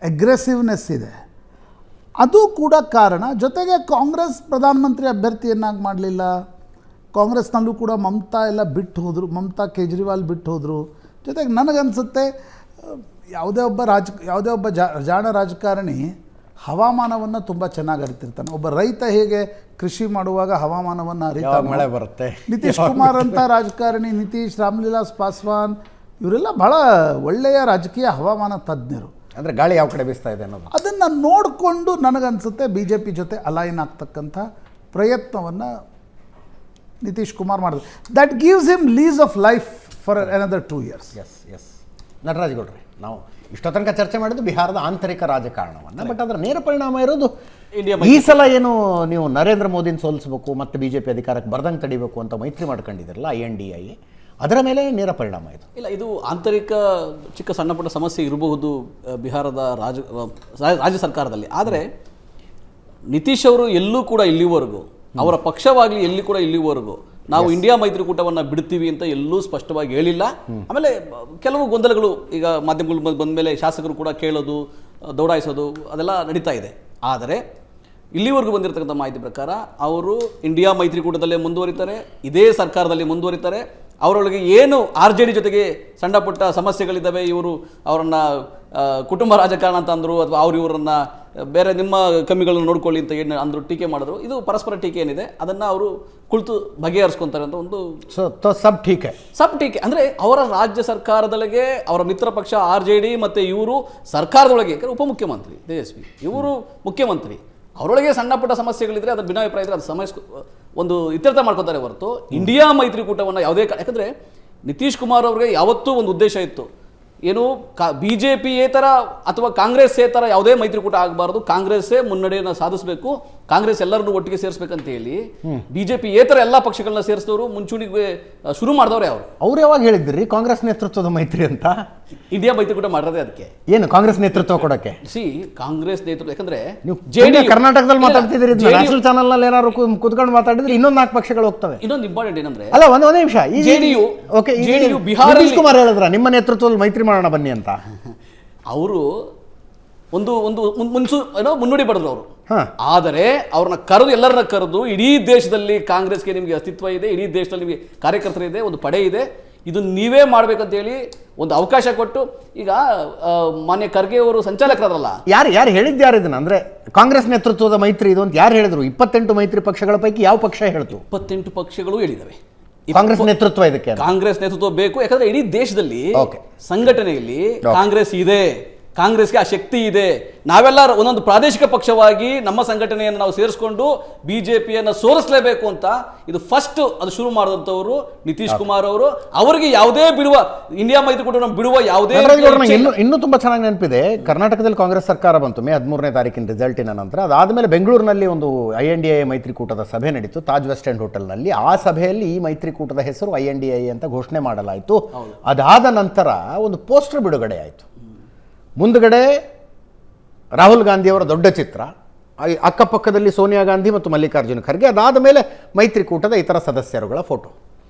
ಅಗ್ರೆಸಿವ್ನೆಸ್ ಇದೆ, ಅದು ಕೂಡ ಕಾರಣ. ಜೊತೆಗೆ ಕಾಂಗ್ರೆಸ್ ಪ್ರಧಾನಮಂತ್ರಿ ಅಭ್ಯರ್ಥಿಯನ್ನಾಗಿ ಮಾಡಲಿಲ್ಲ. ಕಾಂಗ್ರೆಸ್ನಲ್ಲೂ ಕೂಡ ಮಮತಾ ಎಲ್ಲ ಬಿಟ್ಟು ಹೋದರು, ಮಮತಾ ಕೇಜ್ರಿವಾಲ್ ಬಿಟ್ಟು ಹೋದರು. ಜೊತೆಗೆ ನನಗನ್ಸುತ್ತೆ ಯಾವುದೇ ಒಬ್ಬ ಜಾಣ ರಾಜಕಾರಣಿ ಹವಾಮಾನವನ್ನು ತುಂಬ ಚೆನ್ನಾಗಿ ಅರಿತಿರ್ತಾನೆ. ಒಬ್ಬ ರೈತ ಹೇಗೆ ಕೃಷಿ ಮಾಡುವಾಗ ಹವಾಮಾನವನ್ನು ಅರಿತಾನೆ, ಮಳೆ ಬರುತ್ತೆ. ನಿತೀಶ್ ಕುಮಾರ್ ಅಂತ ರಾಜಕಾರಣಿ, ನಿತೀಶ್, ರಾಮ್ವಿಲಾಸ್ ಪಾಸ್ವಾನ್ ಇವರೆಲ್ಲ ಭಾಳ ಒಳ್ಳೆಯ ರಾಜಕೀಯ ಹವಾಮಾನ ತಜ್ಞರು. ಅಂದರೆ ಗಾಳಿ ಯಾವ ಕಡೆ ಬೀಸ್ತಾ ಇದೆ ಅನ್ನೋದು ಅದನ್ನು ನೋಡಿಕೊಂಡು ನನಗನ್ಸುತ್ತೆ BJP ಜೊತೆ ಅಲೈನ್ ಆಗ್ತಕ್ಕಂಥ ಪ್ರಯತ್ನವನ್ನು ನಿತೀಶ್ ಕುಮಾರ್ ಮಾಡಿದ್ರು. That gives him lease of life for another 2 years. S S Nataraj ಗೌಡ್ರೆ, ನಾವು ಇಷ್ಟೋ ತನಕ ಚರ್ಚೆ ಮಾಡಿದ್ದು ಬಿಹಾರದ ಆಂತರಿಕ ರಾಜಕಾರಣವನ್ನು, ಬಟ್ ಅದರ ನೇರ ಪರಿಣಾಮ ಇರೋದು ಈ ಸಲ ಏನು ನೀವು ನರೇಂದ್ರ ಮೋದಿನ ಸೋಲಿಸಬೇಕು ಮತ್ತು BJP ಅಧಿಕಾರಕ್ಕೆ ಬರ್ದಂಗೆ ತಡಿಬೇಕು ಅಂತ ಮೈತ್ರಿ ಮಾಡ್ಕೊಂಡಿದ್ದೀರಲ್ಲ INDI, ಅದರ ಮೇಲೆ ನೇರ ಪರಿಣಾಮ ಇದು. ಇಲ್ಲ, ಇದು ಆಂತರಿಕ ಚಿಕ್ಕ ಸಣ್ಣ ಪುಟ್ಟ ಸಮಸ್ಯೆ ಇರಬಹುದು ಬಿಹಾರದ ರಾಜ್ಯ ಸರ್ಕಾರದಲ್ಲಿ. ಆದರೆ ನಿತೀಶ್ ಅವರು ಎಲ್ಲೂ ಕೂಡ ಇಲ್ಲಿವರೆಗೂ, ಅವರ ಪಕ್ಷವಾಗಲಿ ಎಲ್ಲಿ ಕೂಡ ಇಲ್ಲಿವರೆಗೂ ನಾವು ಇಂಡಿಯಾ ಮೈತ್ರಿಕೂಟವನ್ನು ಬಿಡ್ತೀವಿ ಅಂತ ಎಲ್ಲೂ ಸ್ಪಷ್ಟವಾಗಿ ಹೇಳಿಲ್ಲ. ಆಮೇಲೆ ಕೆಲವು ಗೊಂದಲಗಳು ಈಗ ಮಾಧ್ಯಮಗಳು ಬಂದ ಮೇಲೆ ಶಾಸಕರು ಕೂಡ ಕೇಳೋದು, ದೌಡಾಯಿಸೋದು ಅದೆಲ್ಲ ನಡೀತಾ ಇದೆ. ಆದರೆ ಇಲ್ಲಿವರೆಗೂ ಬಂದಿರತಕ್ಕಂಥ ಮಾಹಿತಿ ಪ್ರಕಾರ ಅವರು ಇಂಡಿಯಾ ಮೈತ್ರಿಕೂಟದಲ್ಲೇ ಮುಂದುವರಿತಾರೆ, ಇದೇ ಸರ್ಕಾರದಲ್ಲಿ ಮುಂದುವರಿತಾರೆ. ಅವರೊಳಗೆ ಏನು RJD ಜೊತೆಗೆ ಸಣ್ಣ ಪುಟ್ಟ ಸಮಸ್ಯೆಗಳಿದ್ದಾವೆ, ಇವರು ಅವರನ್ನು ಕುಟುಂಬ ರಾಜಕಾರಣ ಅಂತ ಅಂದರು, ಅಥವಾ ಇವರನ್ನು ಬೇರೆ ನಿಮ್ಮ ಕಮ್ಮಿಗಳನ್ನು ನೋಡ್ಕೊಳ್ಳಿ ಅಂತ ಏನು ಅಂದರು, ಟೀಕೆ ಮಾಡಿದ್ರು. ಇದು ಪರಸ್ಪರ ಟೀಕೆ ಏನಿದೆ ಅದನ್ನು ಅವರು ಕುಳಿತು ಬಗೆಹರಿಸ್ಕೊತಾರೆ ಅಂತ ಒಂದು ಸಬ್ ಟೀಕೆ. ಅಂದರೆ ಅವರ ರಾಜ್ಯ ಸರ್ಕಾರದೊಳಗೆ ಅವರ ಮಿತ್ರ ಪಕ್ಷ RJD ಮತ್ತು ಇವರು ಸರ್ಕಾರದೊಳಗೆ, ಉಪಮುಖ್ಯಮಂತ್ರಿ ತೇಜಸ್ವಿ ಇವರು ಮುಖ್ಯಮಂತ್ರಿ, ಅವರೊಳಗೆ ಸಣ್ಣ ಪುಟ್ಟ ಸಮಸ್ಯೆಗಳಿದ್ರೆ ಅದರ ಭಿನ್ನಾಭಿಪ್ರಾಯ ಇದ್ದರೆ ಅದು ಒಂದು ಇತ್ಯರ್ಥ ಮಾಡ್ಕೊತಾರೆ ಹೊರತು ಇಂಡಿಯಾ ಮೈತ್ರಿಕೂಟವನ್ನು ಯಾವುದೇ ಯಾಕಂದರೆ ನಿತೀಶ್ ಕುಮಾರ್ ಅವ್ರಿಗೆ ಯಾವತ್ತೂ ಒಂದು ಉದ್ದೇಶ ಇತ್ತು, ಏನು BJP-ಯೇತರ ಅಥವಾ ಕಾಂಗ್ರೆಸ್ಸೇತರ ಯಾವುದೇ ಮೈತ್ರಿಕೂಟ ಆಗಬಾರ್ದು, ಕಾಂಗ್ರೆಸ್ಸೇ ಮುನ್ನಡೆಯನ್ನು ಸಾಧಿಸಬೇಕು, ಕಾಂಗ್ರೆಸ್ ಎಲ್ಲರನ್ನೂ ಒಟ್ಟಿಗೆ ಸೇರಿಸಬೇಕಂತ ಹೇಳಿ BJP-ಯೇತರ ಎಲ್ಲ ಪಕ್ಷಗಳನ್ನ ಸೇರಿಸಿದವರು ಮುಂಚೂಣಿಗೆ ಶುರು ಮಾಡಿದವ್ರೆ ಅವ್ರು ಯಾವಾಗ ಹೇಳಿದ್ರಿ ಕಾಂಗ್ರೆಸ್ ನೇತೃತ್ವದ ಮೈತ್ರಿ ಅಂತ? ಇಂಡಿಯಾ ಮೈತ್ರಿಕೂಟ ಮಾಡಿರೋದೇ ಅದಕ್ಕೆ. ಏನು ಕಾಂಗ್ರೆಸ್ ನೇತೃತ್ವ ಕೊಡಕ್ಕೆ? ಕಾಂಗ್ರೆಸ್ ನೇತೃತ್ವ ಯಾಕಂದ್ರೆ ಕರ್ನಾಟಕದಲ್ಲಿ ಮಾತಾಡ್ತಿದ್ದೀರಿ, ನ್ಯಾಷನಲ್ ಚಾನಲ್ ನಲ್ಲಿ ಏನಾದ್ರು ಕುತ್ಕೊಂಡು ಮಾತಾಡಿದ್ರೆ ಇನ್ನೊಂದು 4 ಪಕ್ಷಗಳು ಹೋಗ್ತವೆ. ಇನ್ನೊಂದು ಇಂಪಾರ್ಟೆಂಟ್ ಏನಂದ್ರೆ, ಅಲ್ಲ ಒಂದೇ ನಿಮಿಷ, JDU ನಿತೀಶ್ ಕುಮಾರ್ ಹೇಳಿದ್ರ ನಿಮ್ಮ ನೇತೃತ್ವದಲ್ಲಿ ಮೈತ್ರಿ ಮಾಡೋಣ ಬನ್ನಿ ಅಂತ? ಅವರು ಒಂದು ಮುನ್ನುಡಿ ಪಡೆದ್ರು ಅವರು. ಆದರೆ ಅವ್ರನ್ನ ಕರೆದು, ಎಲ್ಲರನ್ನ ಕರೆದು, ಇಡೀ ದೇಶದಲ್ಲಿ ಕಾಂಗ್ರೆಸ್ಗೆ ನಿಮಗೆ ಅಸ್ತಿತ್ವ ಇದೆ, ಇಡೀ ದೇಶದಲ್ಲಿ ನಿಮಗೆ ಕಾರ್ಯಕರ್ತರಿದೆ, ಒಂದು ಪಡೆ ಇದೆ, ಇದು ನೀವೇ ಮಾಡ್ಬೇಕಂತ ಹೇಳಿ ಒಂದು ಅವಕಾಶ ಕೊಟ್ಟು, ಈಗ ಮಾನ್ಯ ಖರ್ಗೆ ಅವರು ಸಂಚಾಲಕರಾದ್ರಲ್ಲ, ಯಾರು ಹೇಳಿದ್ದು ಇದನ್ನ? ಅಂದ್ರೆ ಕಾಂಗ್ರೆಸ್ ನೇತೃತ್ವದ ಮೈತ್ರಿ ಇದು ಅಂತ ಯಾರು ಹೇಳಿದ್ರು? 28 ಮೈತ್ರಿ ಪಕ್ಷಗಳ ಪೈಕಿ ಯಾವ ಪಕ್ಷ ಹೇಳ್ತು? 28 ಪಕ್ಷಗಳು ಹೇಳಿದವೆ ಕಾಂಗ್ರೆಸ್ ನೇತೃತ್ವ ಇದಕ್ಕೆ. ಕಾಂಗ್ರೆಸ್ ನೇತೃತ್ವ ಬೇಕು, ಯಾಕಂದ್ರೆ ಇಡೀ ದೇಶದಲ್ಲಿ ಸಂಘಟನೆಯಲ್ಲಿ ಕಾಂಗ್ರೆಸ್ ಇದೆ, ಕಾಂಗ್ರೆಸ್ಗೆ ಆ ಶಕ್ತಿ ಇದೆ. ನಾವೆಲ್ಲ ಒಂದೊಂದು ಪ್ರಾದೇಶಿಕ ಪಕ್ಷವಾಗಿ ನಮ್ಮ ಸಂಘಟನೆಯನ್ನು ನಾವು ಸೇರಿಸ್ಕೊಂಡು BJP-ಯನ್ನು ಸೋಲಿಸಲೇಬೇಕು ಅಂತ ಇದು ಫಸ್ಟ್ ಅದು ಶುರು ಮಾಡಿದಂಥವರು ನಿತೀಶ್ ಕುಮಾರ್ ಅವರು. ಅವರಿಗೆ ಯಾವುದೇ ಇಂಡಿಯಾ ಮೈತ್ರಿಕೂಟವನ್ನು ಬಿಡುವ ಯಾವುದೇ ಇನ್ನೂ ತುಂಬಾ ಚೆನ್ನಾಗಿ ನೆನಪಿದೆ. ಕರ್ನಾಟಕದಲ್ಲಿ ಕಾಂಗ್ರೆಸ್ ಸರ್ಕಾರ ಬಂತು ಮೇ 13ನೇ ತಾರೀಕಿನ ರಿಸಲ್ಟಿನ ನಂತರ. ಅದಾದಮೇಲೆ ಬೆಂಗಳೂರಿನಲ್ಲಿ ಒಂದು INDA ಮೈತ್ರಿಕೂಟದ ಸಭೆ ನಡೀತು ತಾಜ್ ವೆಸ್ಟ್ ಎಂಡ್ ಹೋಟೆಲ್ನಲ್ಲಿ. ಆ ಸಭೆಯಲ್ಲಿ ಈ ಮೈತ್ರಿಕೂಟದ ಹೆಸರು INDA ಅಂತ ಘೋಷಣೆ ಮಾಡಲಾಯಿತು. ಅದಾದ ನಂತರ ಒಂದು ಪೋಸ್ಟರ್ ಬಿಡುಗಡೆ ಆಯಿತು. ಮುಂದುಗಡೆ ರಾಹುಲ್ ಗಾಂಧಿಯವರ ದೊಡ್ಡ ಚಿತ್ರ, ಅಕ್ಕಪಕ್ಕದಲ್ಲಿ ಸೋನಿಯಾ ಗಾಂಧಿ ಮತ್ತು ಮಲ್ಲಿಕಾರ್ಜುನ ಖರ್ಗೆ, ಅದಾದ ಮೇಲೆ ಮೈತ್ರಿಕೂಟದ ಇತರ ಸದಸ್ಯರುಗಳ ಫೋಟೋ.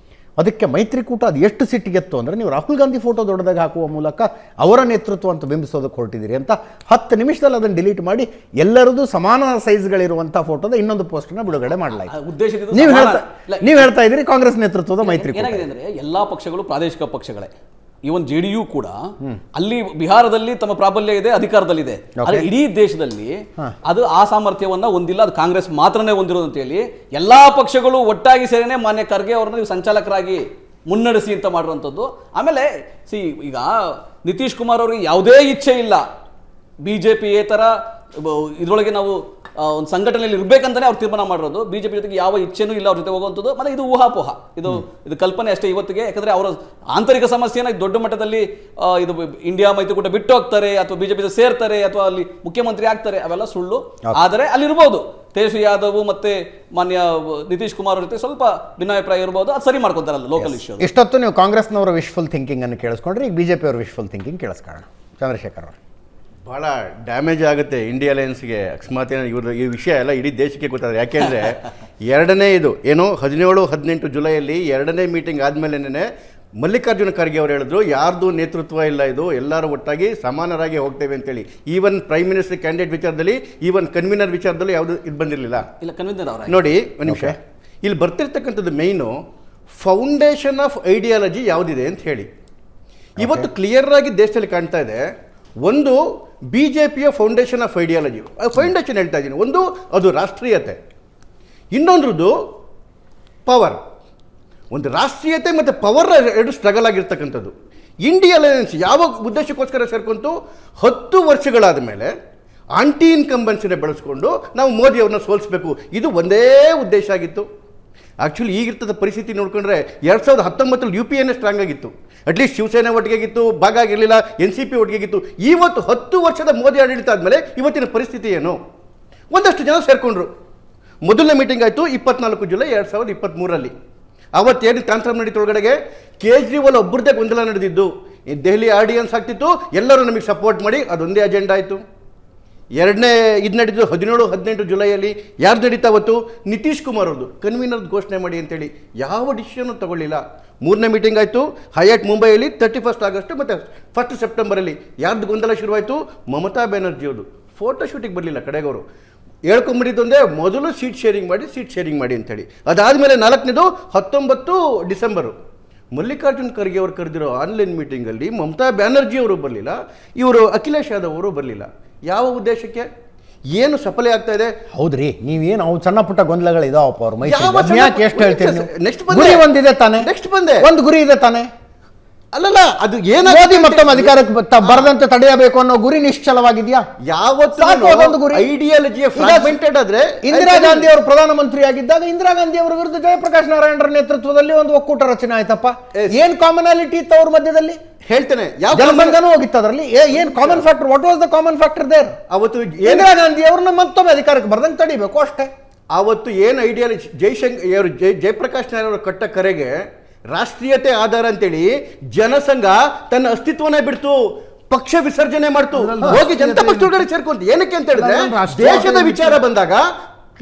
ಅದಕ್ಕೆ ಮೈತ್ರಿಕೂಟ ಅದು ಎಷ್ಟು ಸಿಟ್ಟಿಗೆತ್ತು ಅಂದರೆ, ನೀವು ರಾಹುಲ್ ಗಾಂಧಿ ಫೋಟೋ ದೊಡ್ಡದಾಗಿ ಹಾಕುವ ಮೂಲಕ ಅವರ ನೇತೃತ್ವ ಅಂತ ಬಿಂಬಿಸೋದಕ್ಕೆ ಹೊರಟಿದ್ದೀರಿ ಅಂತ 10 ನಿಮಿಷದಲ್ಲಿ ಅದನ್ನು ಡಿಲೀಟ್ ಮಾಡಿ ಎಲ್ಲರದು ಸಮಾನ ಸೈಜ್ಗಳಿರುವಂಥ ಫೋಟೋದ ಇನ್ನೊಂದು ಪೋಸ್ಟರ್ನ ಬಿಡುಗಡೆ ಮಾಡಲಾಯಿತು. ನೀವು ಹೇಳ್ತಾ ಇದ್ದೀರಿ ಕಾಂಗ್ರೆಸ್ ನೇತೃತ್ವದ ಮೈತ್ರಿಕೂಟ. ಏನಾಗಿದೆ ಅಂದರೆ, ಎಲ್ಲಾ ಪಕ್ಷಗಳು ಪ್ರಾದೇಶಿಕ ಪಕ್ಷಗಳೇ. ಇವನ್ JDU ಕೂಡ ಅಲ್ಲಿ ಬಿಹಾರದಲ್ಲಿ ತಮ್ಮ ಪ್ರಾಬಲ್ಯ ಇದೆ, ಅಧಿಕಾರದಲ್ಲಿದೆ. ಇಡೀ ದೇಶದಲ್ಲಿ ಅದು ಆ ಸಾಮರ್ಥ್ಯವನ್ನ ಹೊಂದಿಲ್ಲ, ಅದು ಕಾಂಗ್ರೆಸ್ ಮಾತ್ರನೇ ಹೊಂದಿರೋದು ಅಂತ ಹೇಳಿ ಎಲ್ಲಾ ಪಕ್ಷಗಳು ಒಟ್ಟಾಗಿ ಸೇರಿನೇ ಮಾನ್ಯ ಖರ್ಗೆ ಅವರನ್ನ ನೀವು ಸಂಚಾಲಕರಾಗಿ ಮುನ್ನಡೆಸಿ ಅಂತ ಮಾಡಿರುವಂಥದ್ದು. ಆಮೇಲೆ ಈಗ ನಿತೀಶ್ ಕುಮಾರ್ ಅವರಿಗೆ ಯಾವುದೇ ಇಚ್ಛೆ ಇಲ್ಲ BJP-ಯೇತರ ಇದರೊಳಗೆ ನಾವು ಒಂದು ಸಂಘಟನೆಯಲ್ಲಿ ಇರಬೇಕಂತಾನೆ ಅವ್ರು ತೀರ್ಮಾನ ಮಾಡಿರೋದು. BJP ಜೊತೆಗೆ ಯಾವ ಇಚ್ಛೆನೂ ಇಲ್ಲ ಅವ್ರ ಜೊತೆ ಹೋಗುವಂಥದ್ದು. ಮತ್ತೆ ಇದು ಊಹಾಪೋಹ, ಇದು ಕಲ್ಪನೆ ಅಷ್ಟೇ ಇವತ್ತಿಗೆ. ಯಾಕಂದ್ರೆ ಅವರ ಆಂತರಿಕ ಸಮಸ್ಯೆನ ದೊಡ್ಡ ಮಟ್ಟದಲ್ಲಿ ಇದು ಇಂಡಿಯಾ ಮೈತ್ರಿಕೂಟ ಬಿಟ್ಟು ಹೋಗ್ತಾರೆ ಅಥವಾ BJP ಸೇರ್ತಾರೆ ಅಥವಾ ಅಲ್ಲಿ ಮುಖ್ಯಮಂತ್ರಿ ಆಗ್ತಾರೆ, ಅವೆಲ್ಲ ಸುಳ್ಳು. ಆದರೆ ಅಲ್ಲಿರ್ಬೋದು ತೇಜಸ್ವಿ ಯಾದವ್ ಮತ್ತೆ ಮಾನ್ಯ ನಿತೀಶ್ ಕುಮಾರ್ ಜೊತೆ ಸ್ವಲ್ಪ ಭಿನ್ನಾಭಿಪ್ರಾಯ ಇರಬಹುದು, ಅದು ಸರಿ ಮಾಡ್ಕೊತಾರಲ್ಲ ಲೋಕಲ್ ಇಶ್ಯೂ. ಇಷ್ಟೊತ್ತು ನೀವು ಕಾಂಗ್ರೆಸ್ನವರ ವಿಶ್ಫುಲ್ ಥಿಂಕಿಂಗ್ ಅನ್ನು ಕೇಳಿಸ್ಕೊಂಡ್ರೆ, ಈಗ BJP ಅವರ ವಿಶ್ಫುಲ್ ಥಿಂಕಿಂಗ್ ಕೇಳಿಸ್ಕೊಳ್ಳೋಣ. ಚಂದ್ರಶೇಖರ್ ಅವರು, ಭಾಳ ಡ್ಯಾಮೇಜ್ ಆಗುತ್ತೆ ಇಂಡಿಯಾ ಅಲಯನ್ಸ್ಗೆ ಅಕಸ್ಮಾತ್ ಇವರು ಈ ವಿಷಯ ಎಲ್ಲ ಇಡೀ ದೇಶಕ್ಕೆ ಗೊತ್ತಾದ್ರೆ. ಯಾಕೆಂದರೆ ಎರಡನೇ ಇದು ಏನು 17-18 ಜುಲೈಯಲ್ಲಿ ಎರಡನೇ ಮೀಟಿಂಗ್ ಆದಮೇಲೆ ಮಲ್ಲಿಕಾರ್ಜುನ ಖರ್ಗೆ ಅವರು ಹೇಳಿದ್ರು, ಯಾರ್ದು ನೇತೃತ್ವ ಇಲ್ಲ, ಇದು ಎಲ್ಲರೂ ಒಟ್ಟಾಗಿ ಸಮಾನರಾಗಿ ಹೋಗ್ತೇವೆ ಅಂತೇಳಿ. ಈವನ್ ಪ್ರೈಮ್ ಮಿನಿಸ್ಟರ್ ಕ್ಯಾಂಡಿಡೇಟ್ ವಿಚಾರದಲ್ಲಿ, ಈವನ್ ಕನ್ವೀನರ್ ವಿಚಾರದಲ್ಲಿ ಯಾವುದು ಇದು ಬಂದಿರಲಿಲ್ಲ. ನೋಡಿ ಒಂದು ನಿಮಿಷ, ಇಲ್ಲಿ ಬರ್ತಿರ್ತಕ್ಕಂಥದ್ದು ಮೇಯ್ನು ಫೌಂಡೇಶನ್ ಆಫ್ ಐಡಿಯಾಲಜಿ ಯಾವುದಿದೆ ಅಂತ ಹೇಳಿ ಇವತ್ತು ಕ್ಲಿಯರ್ ಆಗಿ ದೇಶದಲ್ಲಿ ಕಾಣ್ತಾ ಇದೆ. ಒಂದು BJP-ಯ ಫೌಂಡೇಶನ್ ಆಫ್ ಐಡಿಯಾಲಜಿ, ಫೌಂಡೇಶನ್ ಹೇಳ್ತಾ ಇದ್ದೀನಿ. ಒಂದು ಅದು ರಾಷ್ಟ್ರೀಯತೆ, ಇನ್ನೊಂದ್ರದ್ದು ಪವರ್. ಒಂದು ರಾಷ್ಟ್ರೀಯತೆ ಮತ್ತು ಪವರ್ ಎರಡು ಸ್ಟ್ರಗಲ್ ಆಗಿರ್ತಕ್ಕಂಥದ್ದು. ಇಂಡಿಯಾ ಅಲಯನ್ಸ್ ಯಾವ ಉದ್ದೇಶಕ್ಕೋಸ್ಕರ ಸೇರ್ಕೊಂತು? 10 ವರ್ಷಗಳಾದ ಮೇಲೆ ಆಂಟಿ ಇನ್ಕಂಬೆನ್ಸಿನ ಬೆಳೆಸ್ಕೊಂಡು ನಾವು ಮೋದಿಯವ್ರನ್ನ ಸೋಲಿಸಬೇಕು, ಇದು ಒಂದೇ ಉದ್ದೇಶ ಆಗಿತ್ತು. ಆ್ಯಕ್ಚುಲಿ ಈಗಿರ್ತದ ಪರಿಸ್ಥಿತಿ ನೋಡಿಕೊಂಡ್ರೆ 2019 UPA ಸ್ಟ್ರಾಂಗ್ ಆಗಿತ್ತು, ಅಟ್ಲೀಸ್ಟ್ ಶಿವಸೇನೆ ಒಟ್ಟಿಗೆಗಿತ್ತು, ಭಾಗ ಆಗಿರಲಿಲ್ಲ, NCP ಒಟ್ಟಿಗೆಗಿತ್ತು. ಇವತ್ತು 10 ವರ್ಷದ ಮೋದಿ ಆಡಳಿತ ಆದಮೇಲೆ ಇವತ್ತಿನ ಪರಿಸ್ಥಿತಿ ಏನು? ಒಂದಷ್ಟು ಜನ ಸೇರಿಕೊಂಡ್ರು. ಮೊದಲನೇ ಮೀಟಿಂಗ್ ಆಯಿತು 24 ಜುಲೈ 2023. ಅವತ್ತೇನು ಟ್ರಾನ್ಸ್ಫರ್ ನಡೀತೊಳಗಡೆಗೆ ಕೇಜ್ರಿವಾಲ್ ಒಬ್ಬರದೇ ಗೊಂದಲ ನಡೆದಿದ್ದು. ಈ ದೆಹಲಿ ಆಡಿಯನ್ಸ್ ಆಗ್ತಿತ್ತು, ಎಲ್ಲರೂ ನಮಗೆ ಸಪೋರ್ಟ್ ಮಾಡಿ ಅದೊಂದೇ ಅಜೆಂಡಾ ಆಯಿತು. ಎರಡನೇ ಇದು ನಡೀತು 17-18 ಜುಲೈಯಲ್ಲಿ. ಯಾರು ನಡೀತಾ ಅವತ್ತು? ನಿತೀಶ್ ಕುಮಾರ್ ಅವ್ರದ್ದು ಕನ್ವೀನರ್ ಘೋಷಣೆ ಮಾಡಿ ಅಂತೇಳಿ ಯಾವ ಡಿಸಿಷನ್ನು ತಗೊಳ್ಳಿಲ್ಲ. 3ನೇ ಮೀಟಿಂಗ್ ಆಯಿತು ಹಯಾಟ್ ಮುಂಬೈಯಲ್ಲಿ 31 ಆಗಸ್ಟ್ ಮತ್ತು 1 ಸೆಪ್ಟೆಂಬರಲ್ಲಿ. ಯಾರ್ದು ಗೊಂದಲ ಶುರುವಾಯಿತು? ಮಮತಾ ಬ್ಯಾನರ್ಜಿ ಅವ್ರದ್ದು. ಫೋಟೋ ಶೂಟಿಗೆ ಬರಲಿಲ್ಲ ಕಡೆಗವರು, ಹೇಳ್ಕೊಂಬಿಟ್ಟಿದ್ದೊಂದೇ ಮೊದಲು ಸೀಟ್ ಶೇರಿಂಗ್ ಮಾಡಿ ಅಂತೇಳಿ. ಅದಾದಮೇಲೆ 4ನೇದು 19 ಡಿಸೆಂಬರು ಮಲ್ಲಿಕಾರ್ಜುನ್ ಖರ್ಗೆ ಅವರು ಕರೆದಿರೋ ಆನ್ಲೈನ್ ಮೀಟಿಂಗಲ್ಲಿ ಮಮತಾ ಬ್ಯಾನರ್ಜಿ ಅವರು ಬರಲಿಲ್ಲ, ಇವರು ಅಖಿಲೇಶ್ ಯಾದವ್ ಅವರು ಬರಲಿಲ್ಲ. ಯಾವ ಉದ್ದೇಶಕ್ಕೆ? ಏನು ಸಫಲ ಆಗ್ತಾ ಇದೆ? ಹೌದ್ರಿ, ನೀವೇನು ಅವು ಸಣ್ಣ ಪುಟ್ಟ ಗೊಂದಲಗಳಿದಾವಪ್ಪ ಅವ್ರ ಎಷ್ಟು ಹೇಳ್ತೀರಿ? ನೆಕ್ಸ್ಟ್ ಗುರಿ ಒಂದಿದೆ ತಾನೆ, ನೆಕ್ಸ್ಟ್ ಬಂದೆ ಒಂದು ಗುರಿ ಇದೆ ತಾನೆ. ಅಲ್ಲಲ್ಲ, ಅದು ಮೋದಿ ಮತ್ತೊಮ್ಮೆ ಅಧಿಕಾರಕ್ಕೆ ಬರದಂತೆ ತಡೆಯಬೇಕು ಅನ್ನೋ ಗುರಿ ನಿಶ್ಚಲವಾಗಿದೆಯಾ? ಯಾವತ್ತು ಗುರಿ ಐಡಿಯಾಲಜಿಯ ಫ್ರಾಗ್ಮೆಂಟೆಡ್ ಆದ್ರೆ. ಇಂದಿರಾ ಗಾಂಧಿ ಅವರು ಪ್ರಧಾನಮಂತ್ರಿ ಆಗಿದ್ದಾಗ ಇಂದಿರಾ ಗಾಂಧಿ ಅವರ ವಿರುದ್ಧ ಜಯಪ್ರಕಾಶ್ ನಾರಾಯಣರ ನೇತೃತ್ವದಲ್ಲಿ ಒಂದು ಒಕ್ಕೂಟ ರಚನೆ ಆಯ್ತಪ್ಪ. ಏನ್ ಕಾಮನಾಲಿಟಿ ಇತ್ತು ಅವ್ರ ಮಧ್ಯದಲ್ಲಿ? ಹೇಳ್ತೇನೆ, ಜನಸಂಘನೂ ಹೋಗಿತ್ತು ಅದರಲ್ಲಿ. ಏನ್ common factor? What was the common factor there? ಅವತ್ತು ಇಂದಿರಾ ಗಾಂಧಿ ಅವ್ರನ್ನ ಮತ್ತೊಮ್ಮೆ ಅಧಿಕಾರಕ್ಕೆ ಬರ್ದಂಗೆ ತಡಿಬೇಕು ಅಷ್ಟೇ. ಅವತ್ತು ಏನು ಐಡಿಯಾಲಜಿ ಜಯಪ್ರಕಾಶ್ ನಾರಾಯಣ ಅವರು ಕಟ್ಟ ಕರೆಗೆ ರಾಷ್ಟ್ರೀಯತೆ ಆಧಾರ ಅಂತೇಳಿ ಜನಸಂಘ ತನ್ನ ಅಸ್ತಿತ್ವನೇ ಬಿಡ್ತು, ಪಕ್ಷ ವಿಸರ್ಜನೆ ಮಾಡ್ತು, ಹೋಗಿ ಜನತಾ ಪಕ್ಷದೊಳಗಡೆ ಸೇರ್ಕೊಂತ. ಏನಕ್ಕೆ ಅಂತ ಹೇಳಿದ್ರೆ ದೇಶದ ವಿಚಾರ ಬಂದಾಗ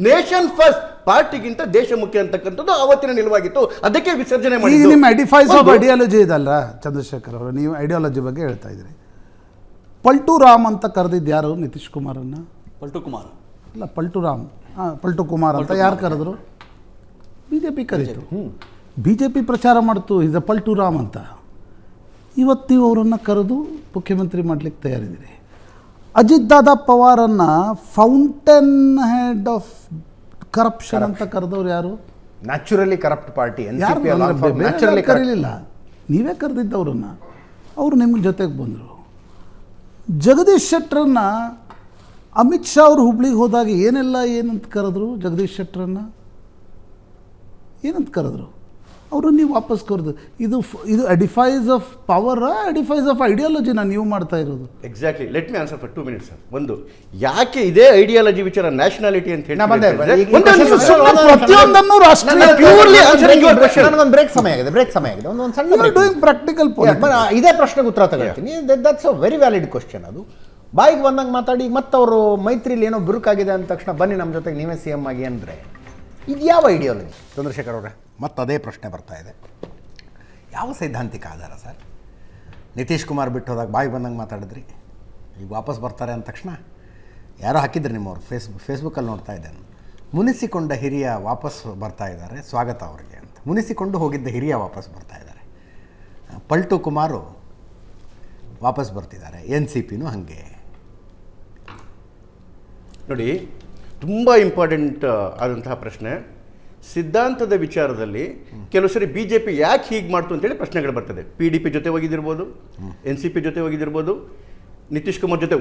ನೇಷನ್ ಫಸ್ಟ್, ಪಾರ್ಟಿಗಿಂತ ದೇಶ ಮುಖ್ಯ ಅಂತಕ್ಕಂಥದ್ದು ಅವತ್ತಿನ ನಿಲುವಾಗಿತ್ತು. ಅದಕ್ಕೆ ವಿಸರ್ಜನೆ ಮಾಡಿ. ನಿಮ್ಮ ಎಡಿಫೈಸ್ ಆಫ್ ಐಡಿಯಾಲಜಿ ಇದಲ್ಲ ಚಂದ್ರಶೇಖರ್ ಅವರು, ನೀವು ಐಡಿಯಾಲಜಿ ಬಗ್ಗೆ ಹೇಳ್ತಾ ಇದ್ರಿ. ಪಲ್ಟು ರಾಮ್ ಅಂತ ಕರೆದಿದ್ದು ಯಾರು? ನಿತೀಶ್ ಕುಮಾರನ್ನ? ಪಲ್ಟು ಕುಮಾರ್ ಅಲ್ಲ, ಪಲ್ಟು ರಾಮ್. ಪಲ್ಟು ಕುಮಾರ್ ಅಂತ ಯಾರು ಕರೆದ್ರು? BJP ಕರೀತು, BJP ಪ್ರಚಾರ ಮಾಡ್ತು ಇಸ್ ಅ ಪಲ್ಟು ರಾಮ್ ಅಂತ. ಇವತ್ತು ನೀವು ಅವರನ್ನು ಕರೆದು ಮುಖ್ಯಮಂತ್ರಿ ಮಾಡ್ಲಿಕ್ಕೆ ತಯಾರಿದ್ದೀರಿ. ಅಜಿತ್ ದಾದಾ ಪವಾರನ್ನು ಫೌಂಟೇನ್ ಹೆಡ್ ಆಫ್ ಕರಪ್ಷನ್ ಅಂತ ಕರೆದವ್ರು ಯಾರು? Naturally corrupt party. ನ್ಯಾಚುರಲಿ ಕರೀಲಿಲ್ಲ, ನೀವೇ ಕರೆದಿದ್ದವ್ರನ್ನ. ಅವರು ನಿಮ್ಮ ಜೊತೆಗೆ ಬಂದರು. ಜಗದೀಶ್ ಶೆಟ್ಟರನ್ನ ಅಮಿತ್ ಶಾ ಅವರು ಹುಬ್ಳಿಗೆ ಹೋದಾಗ ಏನಂತ ಕರೆದ್ರು? ಜಗದೀಶ್ ಶೆಟ್ಟರನ್ನ ಏನಂತ ಕರೆದ್ರು? ಅವರು ನೀವು ವಾಪಸ್ ಕರೆದು ಇದು ಎಡಿಫೈಸ್ ಆಫ್ ಪವರ್, ಎಡಿಫೈಸ್ ಆಫ್ ಐಡಿಯಾಲಜಿನ ನೀವು ಮಾಡ್ತಾ ಇರೋದು? Exactly. Let me answer for 2 minutes sir. ಒಂದು, ಯಾಕೆ ಇದೇ ಐಡಿಯಾಲಜಿ ವಿಚಾರ ನ್ಯಾಷನಾಲಿಟಿ ಅಂತ ಹೇಳಿ ಪ್ರತಿಯೊಂದನ್ನು ರಾಷ್ಟ್ರೀಯ ಬ್ರೇಕ್ ಸಮಯ ಆಗಿದೆ. ಒಂದು ಸಣ್ಣ ಪ್ರಾಕ್ಟಿಕಲ್ ಇದೇ ಪ್ರಶ್ನೆಗೆ ಉತ್ತರ ತಗೊಳ್ತೀನಿ. That's a very valid question. ಅದು ಬಾಯಿಗೆ ಬಂದಂಗೆ ಮಾತಾಡಿ ಮತ್ತವರು ಮೈತ್ರಿಲಿ ಏನೋ ಬಿರುಕಾಗಿದೆ ಅಂದ ತಕ್ಷಣ ಬನ್ನಿ ನಮ್ಮ ಜೊತೆಗೆ ನೀವೇ CM ಆಗಿ ಅಂದರೆ ಇದು ಯಾವ ಐಡಿಯಾಲಜಿ? ಚಂದ್ರಶೇಖರ್ ಅವರೇ, ಮತ್ತದೇ ಪ್ರಶ್ನೆ ಬರ್ತಾ ಇದೆ. ಯಾವ ಸೈದ್ಧಾಂತಿಕ ಆಧಾರ ಸರ್? ನಿತೀಶ್ ಕುಮಾರ್ ಬಿಟ್ಟು ಹೋದಾಗ ಬಾಯಿಗೆ ಬಂದಂಗೆ ಮಾತಾಡಿದ್ರಿ, ಈಗ ವಾಪಸ್ ಬರ್ತಾರೆ ಅಂದ ತಕ್ಷಣ ಯಾರೋ ಹಾಕಿದ್ರಿ ನಿಮ್ಮವ್ರು ಫೇಸ್ಬುಕ್ಕಲ್ಲಿ ನೋಡ್ತಾ ಇದ್ದೇನೆ. ಮುನಿಸಿಕೊಂಡ ಹಿರಿಯ ವಾಪಸ್ ಬರ್ತಾ ಇದ್ದಾರೆ, ಸ್ವಾಗತ ಅವರಿಗೆ ಅಂತ. ಮುನಿಸಿಕೊಂಡು ಹೋಗಿದ್ದ ಹಿರಿಯ ವಾಪಸ್ ಬರ್ತಾ ಇದ್ದಾರೆ. ಪಲ್ಟು ಕುಮಾರು ವಾಪಸ್ ಬರ್ತಿದ್ದಾರೆ, NCPನೂ ಹಾಗೆ. ನೋಡಿ, ತುಂಬ ಇಂಪಾರ್ಟೆಂಟ್ ಆದಂತಹ ಪ್ರಶ್ನೆ. ಸಿದ್ಧಾಂತದ ವಿಚಾರದಲ್ಲಿ ಕೆಲವು ಸರಿ BJP ಯಾಕೆ ಹೀಗೆ ಮಾಡ್ತು ಅಂತೇಳಿ ಪ್ರಶ್ನೆಗಳು ಬರ್ತದೆ. PDP ಜೊತೆ ಹೋಗಿದ್ದಿರ್ಬೋದು, NCP ಜೊತೆ ಹೋಗಿದ್ದಿರ್ಬೋದು, ನಿತೀಶ್ ಕುಮಾರ್ ಜೊತೆ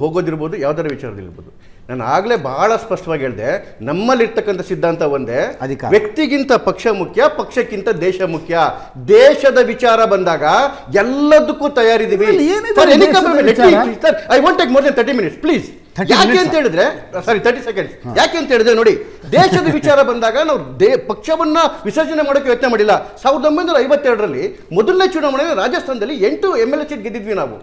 ಹೋಗೋದಿರ್ಬೋದು, ಯಾವುದರ ವಿಚಾರದಲ್ಲಿರ್ಬೋದು. ನಾನು ಆಗಲೇ ಬಹಳ ಸ್ಪಷ್ಟವಾಗಿ ಹೇಳಿದೆ, ನಮ್ಮಲ್ಲಿರ್ತಕ್ಕಂಥ ಸಿದ್ಧಾಂತ ಒಂದೇ, ವ್ಯಕ್ತಿಗಿಂತ ಪಕ್ಷ ಮುಖ್ಯ, ಪಕ್ಷಕ್ಕಿಂತ ದೇಶ ಮುಖ್ಯ. ದೇಶದ ವಿಚಾರ ಬಂದಾಗ ಎಲ್ಲದಕ್ಕೂ ತಯಾರಿದ್ದೀವಿ. I want take more than 30 minutes please. ಯಾಕೆ ಅಂತ ಹೇಳಿದ್ರೆ 30 seconds. ಯಾಕೆ ಅಂತ ಹೇಳಿದ್ರೆ ನೋಡಿ, ದೇಶದ ವಿಚಾರ ಬಂದಾಗ ನಾವು ಪಕ್ಷವನ್ನ ವಿಸರ್ಜನೆ ಮಾಡೋಕೆ ಯತ್ನ ಮಾಡಿಲ್ಲ. 1952ರಲ್ಲಿ ಮೊದಲನೇ ಚುನಾವಣೆಯಲ್ಲಿ ರಾಜಸ್ಥಾನದಲ್ಲಿ 8 MLA ಸೀಟ್ ಗೆದ್ದಿದ್ವಿ ನಾವು.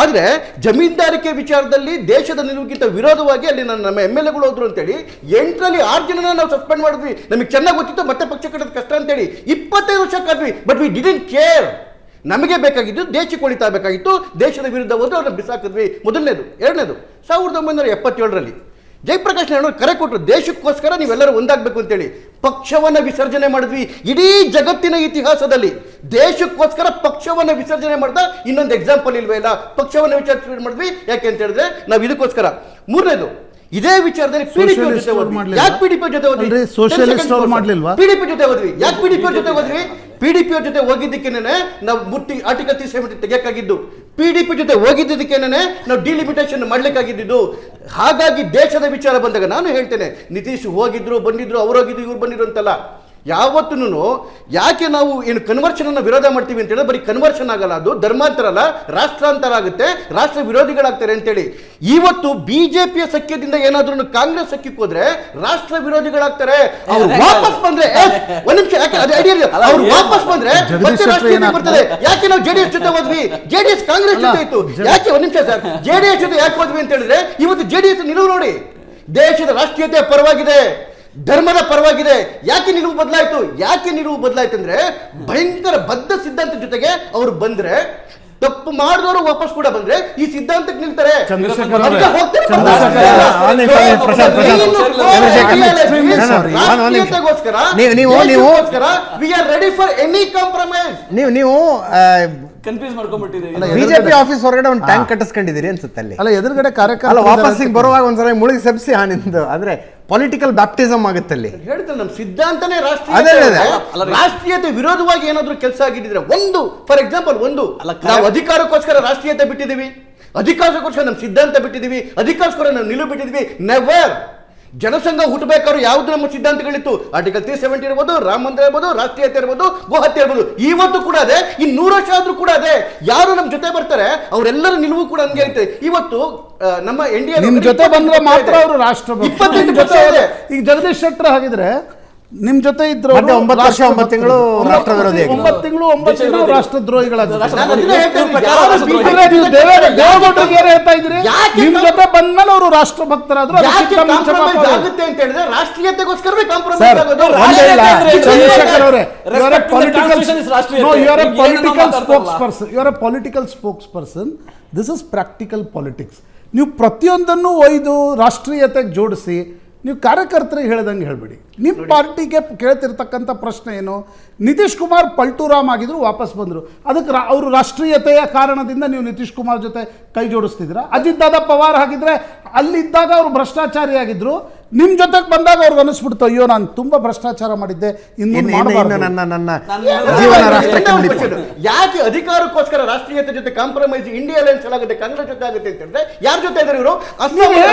ಆದರೆ ಜಮೀನ್ದಾರಿಕೆ ವಿಚಾರದಲ್ಲಿ ದೇಶದ ನಿಲುವಿಗಿಂತ ವಿರೋಧವಾಗಿ ಅಲ್ಲಿ ನಮ್ಮ MLAಗಳು ಹೋದ್ರು ಅಂತೇಳಿ 8ರಲ್ಲಿ 6 ಜನನ ನಾವು ಸಸ್ಪೆಂಡ್ ಮಾಡಿದ್ವಿ. ನಮಗೆ ಚೆನ್ನಾಗಿ ಗೊತ್ತಿತ್ತು ಮತ್ತೆ ಪಕ್ಷ ಕಟ್ಟೋದು ಕಷ್ಟ ಅಂತೇಳಿ 25 ವರ್ಷ ಕಾದ್ವಿ. But we didn't care. ನಮಗೆ ಬೇಕಾಗಿದ್ದು ದೇಶಕ್ಕೆ ಉಳಿತಾ ಬೇಕಾಗಿತ್ತು. ದೇಶದ ವಿರುದ್ಧ ಹೋದ್ರೆ ಅವ್ರನ್ನ ಬಿಸಾಕಿದ್ವಿ. ಮೊದಲನೇದು. ಎರಡನೇದು, 1977ರಲ್ಲಿ ಜಯಪ್ರಕಾಶ್ ನಾರಾಯಣ ಕರೆ ಕೊಟ್ಟರು, ದೇಶಕ್ಕೋಸ್ಕರ ನೀವೆಲ್ಲರೂ ಒಂದಾಗಬೇಕು ಅಂತೇಳಿ. ಪಕ್ಷವನ್ನು ವಿಸರ್ಜನೆ ಮಾಡಿದ್ವಿ. ಇಡೀ ಜಗತ್ತಿನ ಇತಿಹಾಸದಲ್ಲಿ ದೇಶಕ್ಕೋಸ್ಕರ ಪಕ್ಷವನ್ನು ವಿಸರ್ಜನೆ ಮಾಡಿದ ಇನ್ನೊಂದು ಎಕ್ಸಾಂಪಲ್ ಇಲ್ವೇ ಇಲ್ಲ. ಪಕ್ಷವನ್ನು ವಿಸರ್ಜನೆ ಮಾಡಿದ್ವಿ. ಯಾಕೆ ಅಂತ ಹೇಳಿದ್ರೆ ನಾವು ಇದಕ್ಕೋಸ್ಕರ. ಮೂರನೇದು, ಇದೇ ವಿಚಾರದಲ್ಲಿ PDP ಜೊತೆ ಹೋದ್ವಿ. ಯಾಕೆ PDP ಜೊತೆ ಹೋದ್ವಿ? PDP ಜೊತೆ ಹೋದ್ವಿ. ಯಾಕೆ PDP ಜೊತೆ ಹೋದ್ವಿ? PDP ಜೊತೆ ಹೋಗಿದ್ದಕ್ಕೇನೆ ನಾವು ಆರ್ಟಿಕಲ್ 370 ತೆಗೆಯಕ್ಕಾಗಿದ್ದು. PDP ಜೊತೆ ಹೋಗಿದ್ದಕ್ಕೇನೆ ನಾವು ಡಿಲಿಮಿಟೇಷನ್ ಮಾಡ್ಲಿಕ್ಕಾಗಿದ್ದು. ಹಾಗಾಗಿ ದೇಶದ ವಿಚಾರ ಬಂದಾಗ ನಾನು ಹೇಳ್ತೇನೆ, ನಿತೀಶ್ ಹೋಗಿದ್ರು ಬಂದಿದ್ರು, ಅವ್ರು ಹೋಗಿದ್ರು ಇವ್ರು ಬಂದಿದ್ರು ಅಂತಲ್ಲ. ಯಾವತ್ತೂ ಯಾಕೆ ನಾವು ಏನು ಕನ್ವರ್ಷನ್ ಅನ್ನು ವಿರೋಧ ಮಾಡ್ತೀವಿ ಅಂತ ಹೇಳಿದ್ರೆ ಬರೀ ಕನ್ವರ್ಷನ್ ಆಗಲ್ಲ, ಅದು ಧರ್ಮಾಂತರ ಅಲ್ಲ, ರಾಷ್ಟ್ರಾಂತರ ಆಗುತ್ತೆ, ರಾಷ್ಟ್ರ ವಿರೋಧಿಗಳಾಗ್ತಾರೆ ಅಂತೇಳಿ. ಇವತ್ತು ಬಿಜೆಪಿಯ ಸಖ್ಯದಿಂದ ಏನಾದ್ರೂ ಕಾಂಗ್ರೆಸ್ ಸಖ್ಯಕ್ಕೆ ಹೋದ್ರೆ ರಾಷ್ಟ್ರ ವಿರೋಧಿಗಳಾಗ್ತಾರೆ. ಅವ್ರು ವಾಪಸ್ ಬಂದ್ರೆ ಒಂದ್ ನಿಮಿಷ, ಯಾಕೆ ಅದು ಐಡಿಯಾ ಇಲ್ಲ, ಅವ್ರು ವಾಪಸ್ ಬಂದ್ರೆ ಮತ್ತೆ ರಾಷ್ಟ್ರೀಯತೆ ಬರ್ತದೆ. ಯಾಕೆ ನಾವು ಜೆಡಿಎಸ್ ಜೊತೆ ಹೋದ್ವಿ, ಜೆಡಿಎಸ್ ಕಾಂಗ್ರೆಸ್ ಜೊತೆ ಇತ್ತು, ಯಾಕೆ ಒಂದ್ ನಿಮಿಷ ಸರ್, ಜೆಡಿಎಸ್ ಜೊತೆ ಯಾಕೆ ಹೋದ್ವಿ ಅಂತ ಹೇಳಿದ್ರೆ ಇವತ್ತು ಜೆಡಿಎಸ್ ನಿಲುವು ನೋಡಿ, ದೇಶದ ರಾಷ್ಟ್ರೀಯತೆಯ ಪರವಾಗಿದೆ, ಧರ್ಮದ ಪರವಾಗಿದೆ. ಯಾಕೆ ನಿಲುವು ಬದಲಾಯಿತು? ಯಾಕೆ ನಿಲುವು ಬದಲಾಯ್ತು ಅಂದ್ರೆ ಭಯಂಕರ ಬದ್ಧ ಸಿದ್ಧಾಂತ ಜೊತೆಗೆ ಅವರು ಬಂದ್ರೆ, ತಪ್ಪು ಮಾಡಿದವರು ವಾಪಸ್ ಕೂಡ ಬಂದ್ರೆ ಈ ಸಿದ್ಧಾಂತಕ್ಕೆ ನಿಲ್ತಾರೆ. ನೀವು ಕನ್ಫ್ಯೂಸ್ ಮಾಡ್ಕೊಂಡ್ಬಿಟ್ಟಿದ್ದೀವಿ. ಬಿಜೆಪಿ ಆಫೀಸ್ ಹೊರಗಡೆ ಒಂದು ಟ್ಯಾಂಕ್ ಕಟ್ಟಿಸ್ಕೊಂಡಿದ್ದೀರಿ ಅನ್ಸುತ್ತೆ ಅಲ್ಲಿ. ಅಲ್ಲ, ಎದುರುಗಡೆ ಕಾರ್ಯಕ್ರಮ ವಾಪಸ್ ಬರುವಾಗ ಒಂದ್ಸಲ ಮುಳುಗಿ ಸಬ್ಸಿ ಹಾನಿಂದು ಅಂದ್ರೆ ಪೊಲಿಟಿಕಲ್ ಬ್ಯಾಪ್ಟಿಸಮ್ ಆಗುತ್ತೆ ಅಲ್ಲಿ. ಹೇಳ್ತಾರೆ ನಮ್ಮ ಸಿದ್ಧಾಂತನೇ ರಾಷ್ಟ್ರೀಯತೆ ವಿರೋಧವಾಗಿ ಏನಾದ್ರೂ ಕೆಲಸ ಆಗಿದ್ರೆ, ಒಂದು ಫಾರ್ ಎಕ್ಸಾಂಪಲ್, ಒಂದು ನಾವು ಅಧಿಕಾರಕ್ಕೋಸ್ಕರ ರಾಷ್ಟ್ರೀಯತೆ ಬಿಟ್ಟಿದ್ದೀವಿ, ಅಧಿಕಾರಕ್ಕೋಸ್ಕರ ನಮ್ಮ ಸಿದ್ಧಾಂತ ಬಿಟ್ಟಿದ್ದೀವಿ, ಅಧಿಕಾರಕ್ಕೋಸ್ಕರ ನಾವು ನಿಲುವು ಬಿಟ್ಟಿದ್ದೀವಿ. ನೆವರ್. ಜನಸಂಘ ಹುಟ್ಟಬೇಕಾದ್ರು ಯಾವ್ದು ನಮ್ಮ ಸಿದ್ಧಾಂತಗಳಿತ್ತು, ಆರ್ಟಿಕಲ್ 370 ಇರ್ಬೋದು, ರಾಮ ಮಂದಿರ ಇರ್ಬೋದು, ರಾಷ್ಟ್ರೀಯತೆ ಇರ್ಬೋದು, ಗೋಹತ್ಯೆ ಇರ್ಬೋದು, ಇವತ್ತು ಕೂಡ ಅದೇ, ಇನ್ನು 100 ವರ್ಷ ಆದ್ರೂ ಕೂಡ ಅದೇ. ಯಾರು ನಮ್ಮ ಜೊತೆ ಬರ್ತಾರೆ ಅವರೆಲ್ಲರ ನಿಲುವು ಕೂಡ ಹಂಗೆ ಇರುತ್ತೆ. ಇವತ್ತು ನಮ್ಮ ಇಂಡಿಯಾ ನಿಮ್ ಜೊತೆ ಬಂದ್ರೆ ಮಾತ್ರ ಅವರು ರಾಷ್ಟ್ರ ಜೊತೆ. ಈಗ ಜಗದೀಶ್ ಶೆಟ್ಟರ್ ಹಾಗಿದ್ರೆ ನಿಮ್ ಜೊತೆ ಇದ್ರು 9 ವರ್ಷ 9 ತಿಂಗಳು ರಾಷ್ಟ್ರ ವಿರೋಧಿ, 9 ತಿಂಗಳು ರಾಷ್ಟ್ರದ್ರೋಹಿಗಳಾಗ್ತಾರೆ. ನಿಮ್ ಜೊತೆ ಬಂದ್ಮೇಲೆ ಅವರು ರಾಷ್ಟ್ರ ಭಕ್ತರಾದ್ರು ಆಗುತ್ತೆ ಅಂತ ಹೇಳಿದ್ರೆ ರಾಷ್ಟ್ರೀಯತೆಗೋಸ್ಕರವೇ ಕಾಂಪ್ರಮೈಸ್ ಆಗೋದು. Political spokes person. This is practical politics. ನೀವು ಪ್ರತಿಯೊಂದನ್ನು ಒಯ್ದು ರಾಷ್ಟ್ರೀಯತೆಗೆ ಜೋಡಿಸಿ ನೀವು ಕಾರ್ಯಕರ್ತರಿಗೆ ಹೇಳ್ದಂಗೆ ಹೇಳ್ಬಿಡಿ. ನಿಮ್ಮ ಪಾರ್ಟಿಗೆ ಕೇಳ್ತಿರ್ತಕ್ಕಂಥ ಪ್ರಶ್ನೆ ಏನು? ನಿತೀಶ್ ಕುಮಾರ್ ಪಲ್ಟೂರಾಮ್ ಆಗಿದ್ರು, ವಾಪಸ್ ಬಂದರು, ಅದಕ್ಕೆ ಅವರು ರಾಷ್ಟ್ರೀಯತೆಯ ಕಾರಣದಿಂದ ನೀವು ನಿತೀಶ್ ಕುಮಾರ್ ಜೊತೆ ಕೈ ಜೋಡಿಸ್ತಿದ್ದೀರಾ. ಅಜಿತ್ ದಾದಾ ಪವಾರ್ ಆಗಿದ್ರೆ ಅಲ್ಲಿದ್ದಾಗ ಅವರು ಭ್ರಷ್ಟಾಚಾರಿ ಆಗಿದ್ರು, ನಿಮ್ಮ ಜೊತೆಗೆ ಬಂದಾಗ ಅವ್ರಿಗೆ ಅನಿಸ್ಬಿಡ್ತು, ಅಯ್ಯೋ ನಾನು ತುಂಬಾ ಭ್ರಷ್ಟಾಚಾರ ಮಾಡಿದ್ದೆ, ಇನ್ನು ನನ್ನ ಜೀವನ ರಾಷ್ಟ್ರಕ್ಕೆ. ಯಾಕೆ ಅಧಿಕಾರಕ್ಕೋಸ್ಕರ ರಾಷ್ಟ್ರೀಯತೆ ಜೊತೆ ಕಾಂಪ್ರಮೈಸ್ ಇಂಡಿಯಾ ಅಲೈನ್ಸ್ ಆಗುತ್ತೆ, ಕಾಂಗ್ರೆಸ್ ಜೊತೆ ಆಗುತ್ತೆ ಅಂತ ಹೇಳಿದ್ರೆ ಯಾರ ಜೊತೆ ಇದ್ದಾರೆ ಇವರು?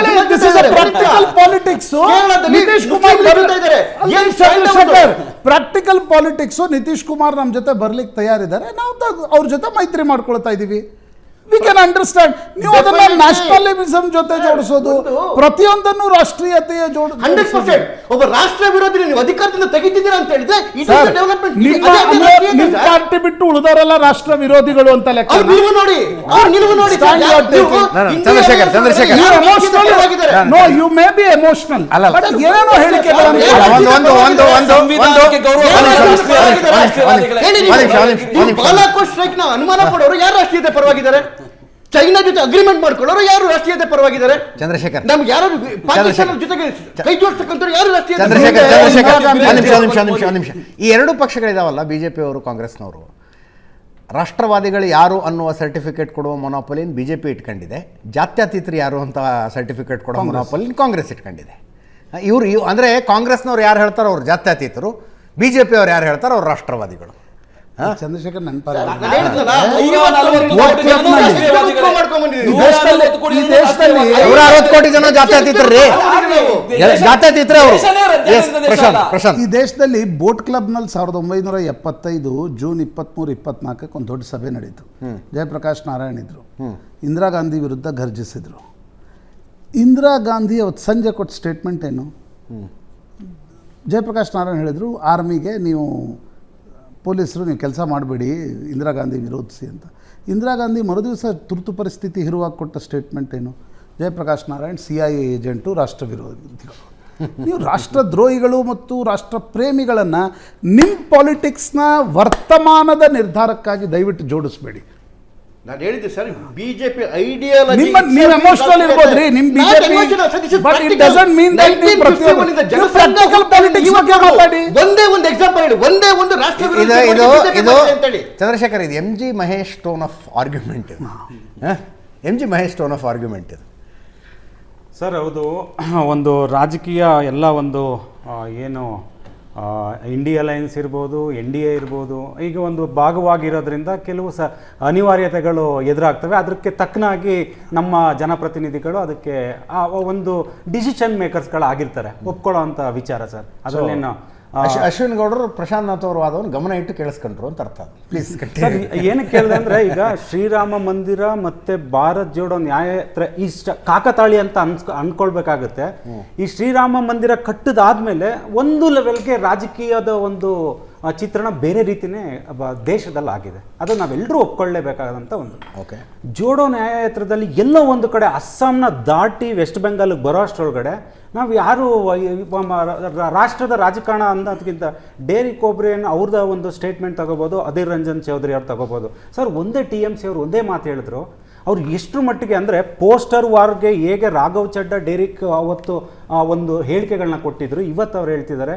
Practical politics. Nitish Kumar practical politics. Nitish Kumar ನಮ್ಮ ಜೊತೆ ಬರ್ಲಿಕ್ಕೆ ತಯಾರಿದ್ದಾರೆ, ನಾವು ಅವ್ರ ಜೊತೆ ಮೈತ್ರಿ ಮಾಡ್ಕೊಳ್ತಾ ಇದೀವಿ. We can understand. ನೀವು ಅದನ್ನ ನ್ಯಾಷನಲಿಸಂ ಜೊತೆ ಜೋಡಿಸೋದು, ಪ್ರತಿಯೊಂದನ್ನು ರಾಷ್ಟ್ರೀಯತೆಯ 100% ಒಬ್ಬ ರಾಷ್ಟ್ರ ವಿರೋಧಿ ನೀವು ಅಧಿಕಾರದಿಂದ ತೆಗಿತಿದ್ದೀರಾ ಅಂತ ಹೇಳಿದ್ರೆ ನಿಮ್ಮ ಪಾರ್ಟಿ ಬಿಟ್ಟು ಉಳಿದವರೆಲ್ಲ ರಾಷ್ಟ್ರ ವಿರೋಧಿಗಳು ಅಂತ ಲೆಕ್ಕ. ನಿಲುವು ನೋಡಿ. Chandrashekhar no, you may be emotional, but ಏನೇನೋ ಹೇಳಿಕೆಗಳನ್ನು ಬಾಲಾಕೋಟ್ ಸ್ಟ್ರೈಕ್ ನ ಅನುಮಾನ ಪಡೋರು ಯಾರು ರಾಷ್ಟ್ರೀಯತೆ ಪರವಾಗಿದ್ದಾರೆ? ಚೈನಾ ಜೊತೆ ಅಗ್ರಿಮೆಂಟ್ ಮಾಡ್ಕೊಳ್ಳೋರು ಯಾರು ರಾಷ್ಟ್ರೀಯತೆ ಪರವಾಗಿದ್ದಾರೆ? ಚಂದ್ರಶೇಖರ್, ನಮ್ಗೆ ಯಾರು ಪಾಕಿಸ್ತಾನ ಜೊತೆಗೆ ಕೈ ಜೋಡಿಸ್ತಕ್ಕಂಥವ್ರು ಯಾರು ರಾಷ್ಟ್ರೀಯತೆ? ನಿಮಿಷ. ಈ ಎರಡು ಪಕ್ಷಗಳಿದಾವಲ್ಲ, ಬಿಜೆಪಿ ಅವರು ಕಾಂಗ್ರೆಸ್ನವರು, ರಾಷ್ಟ್ರವಾದಿಗಳು ಯಾರು ಅನ್ನುವ ಸರ್ಟಿಫಿಕೇಟ್ ಕೊಡುವ ಮೊನೋಪಲಿನ್ ಬಿಜೆಪಿ ಇಟ್ಕೊಂಡಿದೆ, ಜಾತ್ಯತೀತರು ಯಾರು ಅಂತ ಸರ್ಟಿಫಿಕೇಟ್ ಕೊಡುವ ಮೊನೋಪಲಿನ್ ಕಾಂಗ್ರೆಸ್ ಇಟ್ಕೊಂಡಿದೆ. ಇವರು ಅಂದರೆ ಕಾಂಗ್ರೆಸ್ನವ್ರು ಯಾರು ಹೇಳ್ತಾರೋ ಅವ್ರು ಜಾತ್ಯತೀತರು, ಬಿಜೆಪಿ ಅವ್ರು ಯಾರು ಹೇಳ್ತಾರೋ ಅವ್ರು ರಾಷ್ಟ್ರವಾದಿಗಳು. ಚಂದ್ರಶೇಖರ್ ಕೋಟಿ ಜನ ಜಾತ್ಯತೀತರು. ಈ ದೇಶದಲ್ಲಿ ಬೋಟ್ ಕ್ಲಬ್ನಲ್ಲಿ 1975 ಜೂನ್ 23-24 ಒಂದು ದೊಡ್ಡ ಸಭೆ ನಡೀತು. ಜಯಪ್ರಕಾಶ್ ನಾರಾಯಣ್ ಇದ್ರು, ಇಂದಿರಾ ಗಾಂಧಿ ವಿರುದ್ಧ ಗರ್ಜಿಸಿದ್ರು. ಇಂದಿರಾ ಗಾಂಧಿ ಅವತ್ತು ಸಂಜೆ ಕೊಟ್ಟ ಸ್ಟೇಟ್ಮೆಂಟ್ ಏನು? ಜಯಪ್ರಕಾಶ್ ನಾರಾಯಣ್ ಹೇಳಿದ್ರು, ಆರ್ಮಿಗೆ ನೀವು ಪೊಲೀಸರು ನೀವು ಕೆಲಸ ಮಾಡಬೇಡಿ, ಇಂದಿರಾ ಗಾಂಧಿ ವಿರೋಧಿಸಿ ಅಂತ. ಇಂದಿರಾ ಗಾಂಧಿ ಮರುದಿವಸ ತುರ್ತು ಪರಿಸ್ಥಿತಿ ಇರುವಾಗ ಕೊಟ್ಟ ಸ್ಟೇಟ್ಮೆಂಟ್ ಏನು? ಜಯಪ್ರಕಾಶ್ ನಾರಾಯಣ್ CIA ಏಜೆಂಟು, ರಾಷ್ಟ್ರ ವಿರೋಧಿಗಳು. ನೀವು ರಾಷ್ಟ್ರದ್ರೋಹಿಗಳು ಮತ್ತು ರಾಷ್ಟ್ರ ಪ್ರೇಮಿಗಳನ್ನು ನಿಮ್ಮ ಪಾಲಿಟಿಕ್ಸ್ನ ವರ್ತಮಾನದ ನಿರ್ಧಾರಕ್ಕಾಗಿ ದಯವಿಟ್ಟು ಜೋಡಿಸ್ಬೇಡಿ. ನಾನು ಹೇಳಿದ್ದೆ ಸರ್, ಬಿಜೆಪಿ ಐಡಿಯಲ್ ನೀವು ಎಮೋಷನಲ್ ಇರ್ಬೋದ್ರಿ, ನಿಮ್ BJP, but it doesn't mean that ನೀವು ಪ್ರಾಕ್ಟಿಕಲ್ ಪಾಲಿಟಿಕ್ಸ್ ಬಗ್ಗೆ ಮಾತಾಡಿ. ಒಂದೇ ಒಂದು ಎಕ್ಸಾಂಪಲ್ ಹೇಳಿ, ಒಂದೇ ಒಂದು ರಾಷ್ಟ್ರ ಚಂದ್ರಶೇಖರ್, ಇದು MG Mahesh tone of argument. MG Mahesh tone of argument ಇದು ಸರ್. ಹೌದು, ಒಂದು ರಾಜಕೀಯ ಎಲ್ಲ ಒಂದು ಏನು ಇಂಡಿಯಾ ಅಲೈನ್ಸ್ ಇರ್ಬೋದು, NDA ಇರ್ಬೋದು, ಈಗ ಒಂದು ಭಾಗವಾಗಿರೋದ್ರಿಂದ ಕೆಲವು ಅನಿವಾರ್ಯತೆಗಳು ಎದುರಾಗ್ತವೆ. ಅದಕ್ಕೆ ತಕ್ಕನಾಗಿ ನಮ್ಮ ಜನಪ್ರತಿನಿಧಿಗಳು ಅದಕ್ಕೆ ಒಂದು ಡಿಸಿಷನ್ ಮೇಕರ್ಸ್ಗಳಾಗಿರ್ತಾರೆ, ಒಪ್ಕೊಳ್ಳೋ ಅಂಥ ವಿಚಾರ ಸರ್. ಅದರಲ್ಲೇನು ಅಶ್ವಿನ್ ಗೌಡರು ಪ್ರಶಾಂತ್ ನಾಥ್ ಅವ್ರ ವಾದವನ್ನು ಗಮನ ಇಟ್ಟು ಕೇಳಿಸ್ಕೊಂಡ್ರು ಅಂತ ಅರ್ಥ. ಪ್ಲೀಸ್ ಸರ್ ಏನಕ್ಕೆ ಕೇಳಿದೆ ಅಂದರೆ ಈಗ ಶ್ರೀರಾಮ ಮಂದಿರ ಮತ್ತು ಭಾರತ್ ಜೋಡೋ ನ್ಯಾಯಯಾತ್ರೆ ಇಷ್ಟ ಕಾಕತಾಳಿ ಅಂತ ಅನ್ಕೊಳ್ಬೇಕಾಗುತ್ತೆ. ಈ ಶ್ರೀರಾಮ ಮಂದಿರ ಕಟ್ಟಿದಾದ್ಮೇಲೆ ಒಂದು ಲೆವೆಲ್ಗೆ ರಾಜಕೀಯದ ಒಂದು ಚಿತ್ರಣ ಬೇರೆ ರೀತಿಯೇ ದೇಶದಲ್ಲಿ ಆಗಿದೆ. ಅದು ನಾವೆಲ್ಲರೂ ಒಪ್ಕೊಳ್ಳೇಬೇಕಾದಂಥ ಒಂದು. ಓಕೆ, ಜೋಡೋ ನ್ಯಾಯಯಾತ್ರದಲ್ಲಿ ಎಲ್ಲೋ ಒಂದು ಕಡೆ ಅಸ್ಸಾಂನ ದಾಟಿ ವೆಸ್ಟ್ ಬೆಂಗಾಲ್ಗೆ ಬರೋ ಅಷ್ಟರೊಳಗಡೆ ನಾವು ಯಾರು ರಾಷ್ಟ್ರದ ರಾಜಕಾರಣ ಅನ್ನೋದಕ್ಕಿಂತ ಡೇರಿ ಕೋಬ್ರಿಯನ್ ಅವ್ರದ್ದು ಒಂದು ಸ್ಟೇಟ್ಮೆಂಟ್ ತಗೋಬೋದು, ಅಧೀರ್ ರಂಜನ್ ಚೌಧರಿ ಅವ್ರು ತಗೋಬೋದು. ಸರ್ ಒಂದೇ TMC ಅವರು ಒಂದೇ ಮಾತು ಹೇಳಿದ್ರು. ಅವ್ರು ಎಷ್ಟು ಮಟ್ಟಿಗೆ ಅಂದರೆ ಪೋಸ್ಟರ್ ವಾರ್ಗೆ ಹೇಗೆ ರಾಘವ್ ಚಡ್ಡಾ ಡೇರಿಕ್ ಅವತ್ತು ಒಂದು ಹೇಳಿಕೆಗಳನ್ನ ಕೊಟ್ಟಿದ್ರು, ಇವತ್ತು ಅವ್ರು ಹೇಳ್ತಿದ್ದಾರೆ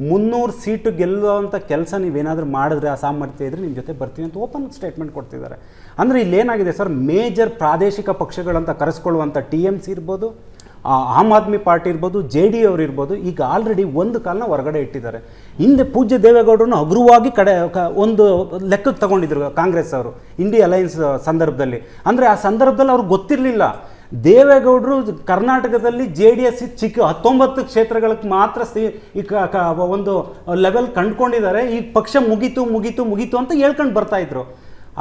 300 ಸೀಟು ಗೆಲ್ಲುವಂಥ ಕೆಲಸ ನೀವೇನಾದರೂ ಮಾಡಿದ್ರೆ, ಆ ಸಾಮರ್ಥ್ಯ ಇದ್ರೆ ನಿಮ್ಮ ಜೊತೆ ಬರ್ತೀವಿ ಅಂತ ಓಪನ್ ಸ್ಟೇಟ್ಮೆಂಟ್ ಕೊಡ್ತಿದ್ದಾರೆ. ಅಂದರೆ ಇಲ್ಲೇನಾಗಿದೆ ಸರ್, ಮೇಜರ್ ಪ್ರಾದೇಶಿಕ ಪಕ್ಷಗಳಂತ ಕರೆಸ್ಕೊಳ್ಳುವಂಥ TMC ಇರ್ಬೋದು, ಆಮ್ ಆದ್ಮಿ ಪಾರ್ಟಿ ಇರ್ಬೋದು, JD ಅವರು ಇರ್ಬೋದು, ಈಗ ಆಲ್ರೆಡಿ ಒಂದು ಕಾಲನ ಹೊರಗಡೆ ಇಟ್ಟಿದ್ದಾರೆ. ಹಿಂದೆ ಪೂಜ್ಯ ದೇವೇಗೌಡರನ್ನು ಹಗುರವಾಗಿ ಒಂದು ಲೆಕ್ಕಕ್ಕೆ ತಗೊಂಡಿದ್ರು ಕಾಂಗ್ರೆಸ್ ಅವರು ಇಂಡಿಯಾ ಅಲಯನ್ಸ್ ಸಂದರ್ಭದಲ್ಲಿ. ಅಂದರೆ ಆ ಸಂದರ್ಭದಲ್ಲಿ ಅವ್ರಿಗೆ ಗೊತ್ತಿರಲಿಲ್ಲ ದೇವೇಗೌಡರು ಕರ್ನಾಟಕದಲ್ಲಿ JDS ಚಿಕ್ಕ 19 ಕ್ಷೇತ್ರಗಳಿಗೆ ಮಾತ್ರ ಒಂದು ಲೆವೆಲ್ ಕಂಡುಕೊಂಡಿದ್ದಾರೆ. ಈ ಪಕ್ಷ ಮುಗೀತು ಅಂತ ಹೇಳ್ಕೊಂಡು ಬರ್ತಾಯಿದ್ರು.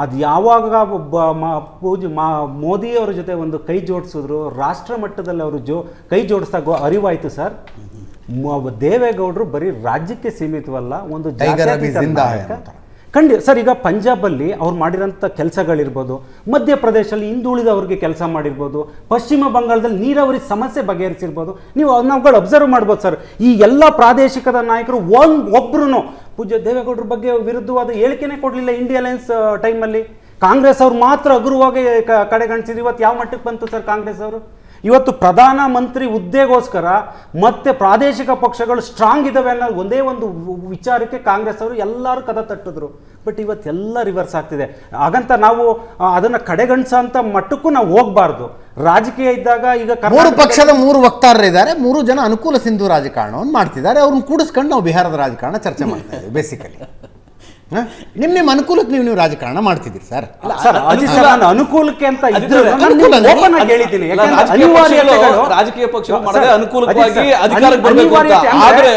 ಅದು ಯಾವಾಗ ಮೋದಿಯವರ ಜೊತೆ ಒಂದು ಕೈ ಜೋಡಿಸಿದ್ರು, ರಾಷ್ಟ್ರ ಮಟ್ಟದಲ್ಲಿ ಅವರು ಕೈ ಜೋಡಿಸ್ದಾಗ ಅರಿವಾಯಿತು ಸರ್, ದೇವೇಗೌಡರು ಬರೀ ರಾಜ್ಯಕ್ಕೆ ಸೀಮಿತವಲ್ಲ, ಒಂದು ಖಂಡಿತ ಸರ್. ಈಗ ಪಂಜಾಬಲ್ಲಿ ಅವ್ರು ಮಾಡಿರೋಂಥ ಕೆಲಸಗಳಿರ್ಬೋದು, ಮಧ್ಯಪ್ರದೇಶದಲ್ಲಿ ಹಿಂದುಳಿದವ್ರಿಗೆ ಕೆಲಸ ಮಾಡಿರ್ಬೋದು, ಪಶ್ಚಿಮ ಬಂಗಾಳದಲ್ಲಿ ನೀರಾವರಿ ಸಮಸ್ಯೆ ಬಗೆಹರಿಸಿರ್ಬೋದು, ನೀವು ನಾವುಗಳು ಅಬ್ಸರ್ವ್ ಮಾಡ್ಬೋದು ಸರ್. ಈ ಎಲ್ಲ ಪ್ರಾದೇಶಿಕದ ನಾಯಕರು ಒಬ್ಬರು ಪೂಜ್ಯ ದೇವೇಗೌಡರ ಬಗ್ಗೆ ವಿರುದ್ಧವಾದ ಹೇಳಿಕೆನೇ ಕೊಡಲಿಲ್ಲ ಇಂಡಿಯಾ ಅಲಯನ್ಸ್ ಟೈಮಲ್ಲಿ. ಕಾಂಗ್ರೆಸ್ ಅವ್ರು ಮಾತ್ರ ಹಗುರವಾಗಿ ಕಡೆಗಣಿಸಿದ್ರು. ಇವತ್ತು ಯಾವ ಮಟ್ಟಕ್ಕೆ ಬಂತು ಸರ್ ಕಾಂಗ್ರೆಸ್ ಅವರು? ಇವತ್ತು ಪ್ರಧಾನ ಮಂತ್ರಿ ಹುದ್ದೆಗೋಸ್ಕರ ಮತ್ತೆ ಪ್ರಾದೇಶಿಕ ಪಕ್ಷಗಳು ಸ್ಟ್ರಾಂಗ್ ಇದ್ದಾವೆ ಅನ್ನೋ ಒಂದೇ ಒಂದು ವಿಚಾರಕ್ಕೆ ಕಾಂಗ್ರೆಸ್ ಅವರು ಎಲ್ಲರೂ ಕದ ತಟ್ಟಿದ್ರು. ಬಟ್ ಇವತ್ತೆಲ್ಲ ರಿವರ್ಸ್ ಆಗ್ತಿದೆ. ಹಾಗಂತ ನಾವು ಅದನ್ನು ಕಡೆಗಣಿಸೋಂಥ ಮಟ್ಟಕ್ಕೂ ನಾವು ಹೋಗಬಾರ್ದು. ರಾಜಕೀಯ ಇದ್ದಾಗ ಈಗ 3 ಪಕ್ಷದ 3 ವಕ್ತಾರರಿದ್ದಾರೆ, 3 ಜನ ಅನುಕೂಲ ಸಿಂಧು ರಾಜಕಾರಣವನ್ನು ಮಾಡ್ತಿದ್ದಾರೆ. ಅವ್ರನ್ನ ಕೂಡಿಸ್ಕೊಂಡು ನಾವು ಬಿಹಾರದ ರಾಜಕಾರಣ ಚರ್ಚೆ ಮಾಡ್ತಾ ಇದ್ದೀವಿ. ಬೇಸಿಕಲಿ ನಿಮ್ಮ ಅನುಕೂಲಕ್ಕೆ ನೀವು ರಾಜಕಾರಣ ಮಾಡ್ತಿದ್ದೀರಿ ಸರ್. ಅನುಕೂಲಕ್ಕೆ ಅಂತ ರಾಜಕೀಯ ಪಕ್ಷಗಳು ಅನುಕೂಲವಾಗಿ ಅಧಿಕಾರಕ್ಕೆ ಬರಬೇಕು ಅಂತ. ಆದ್ರೆ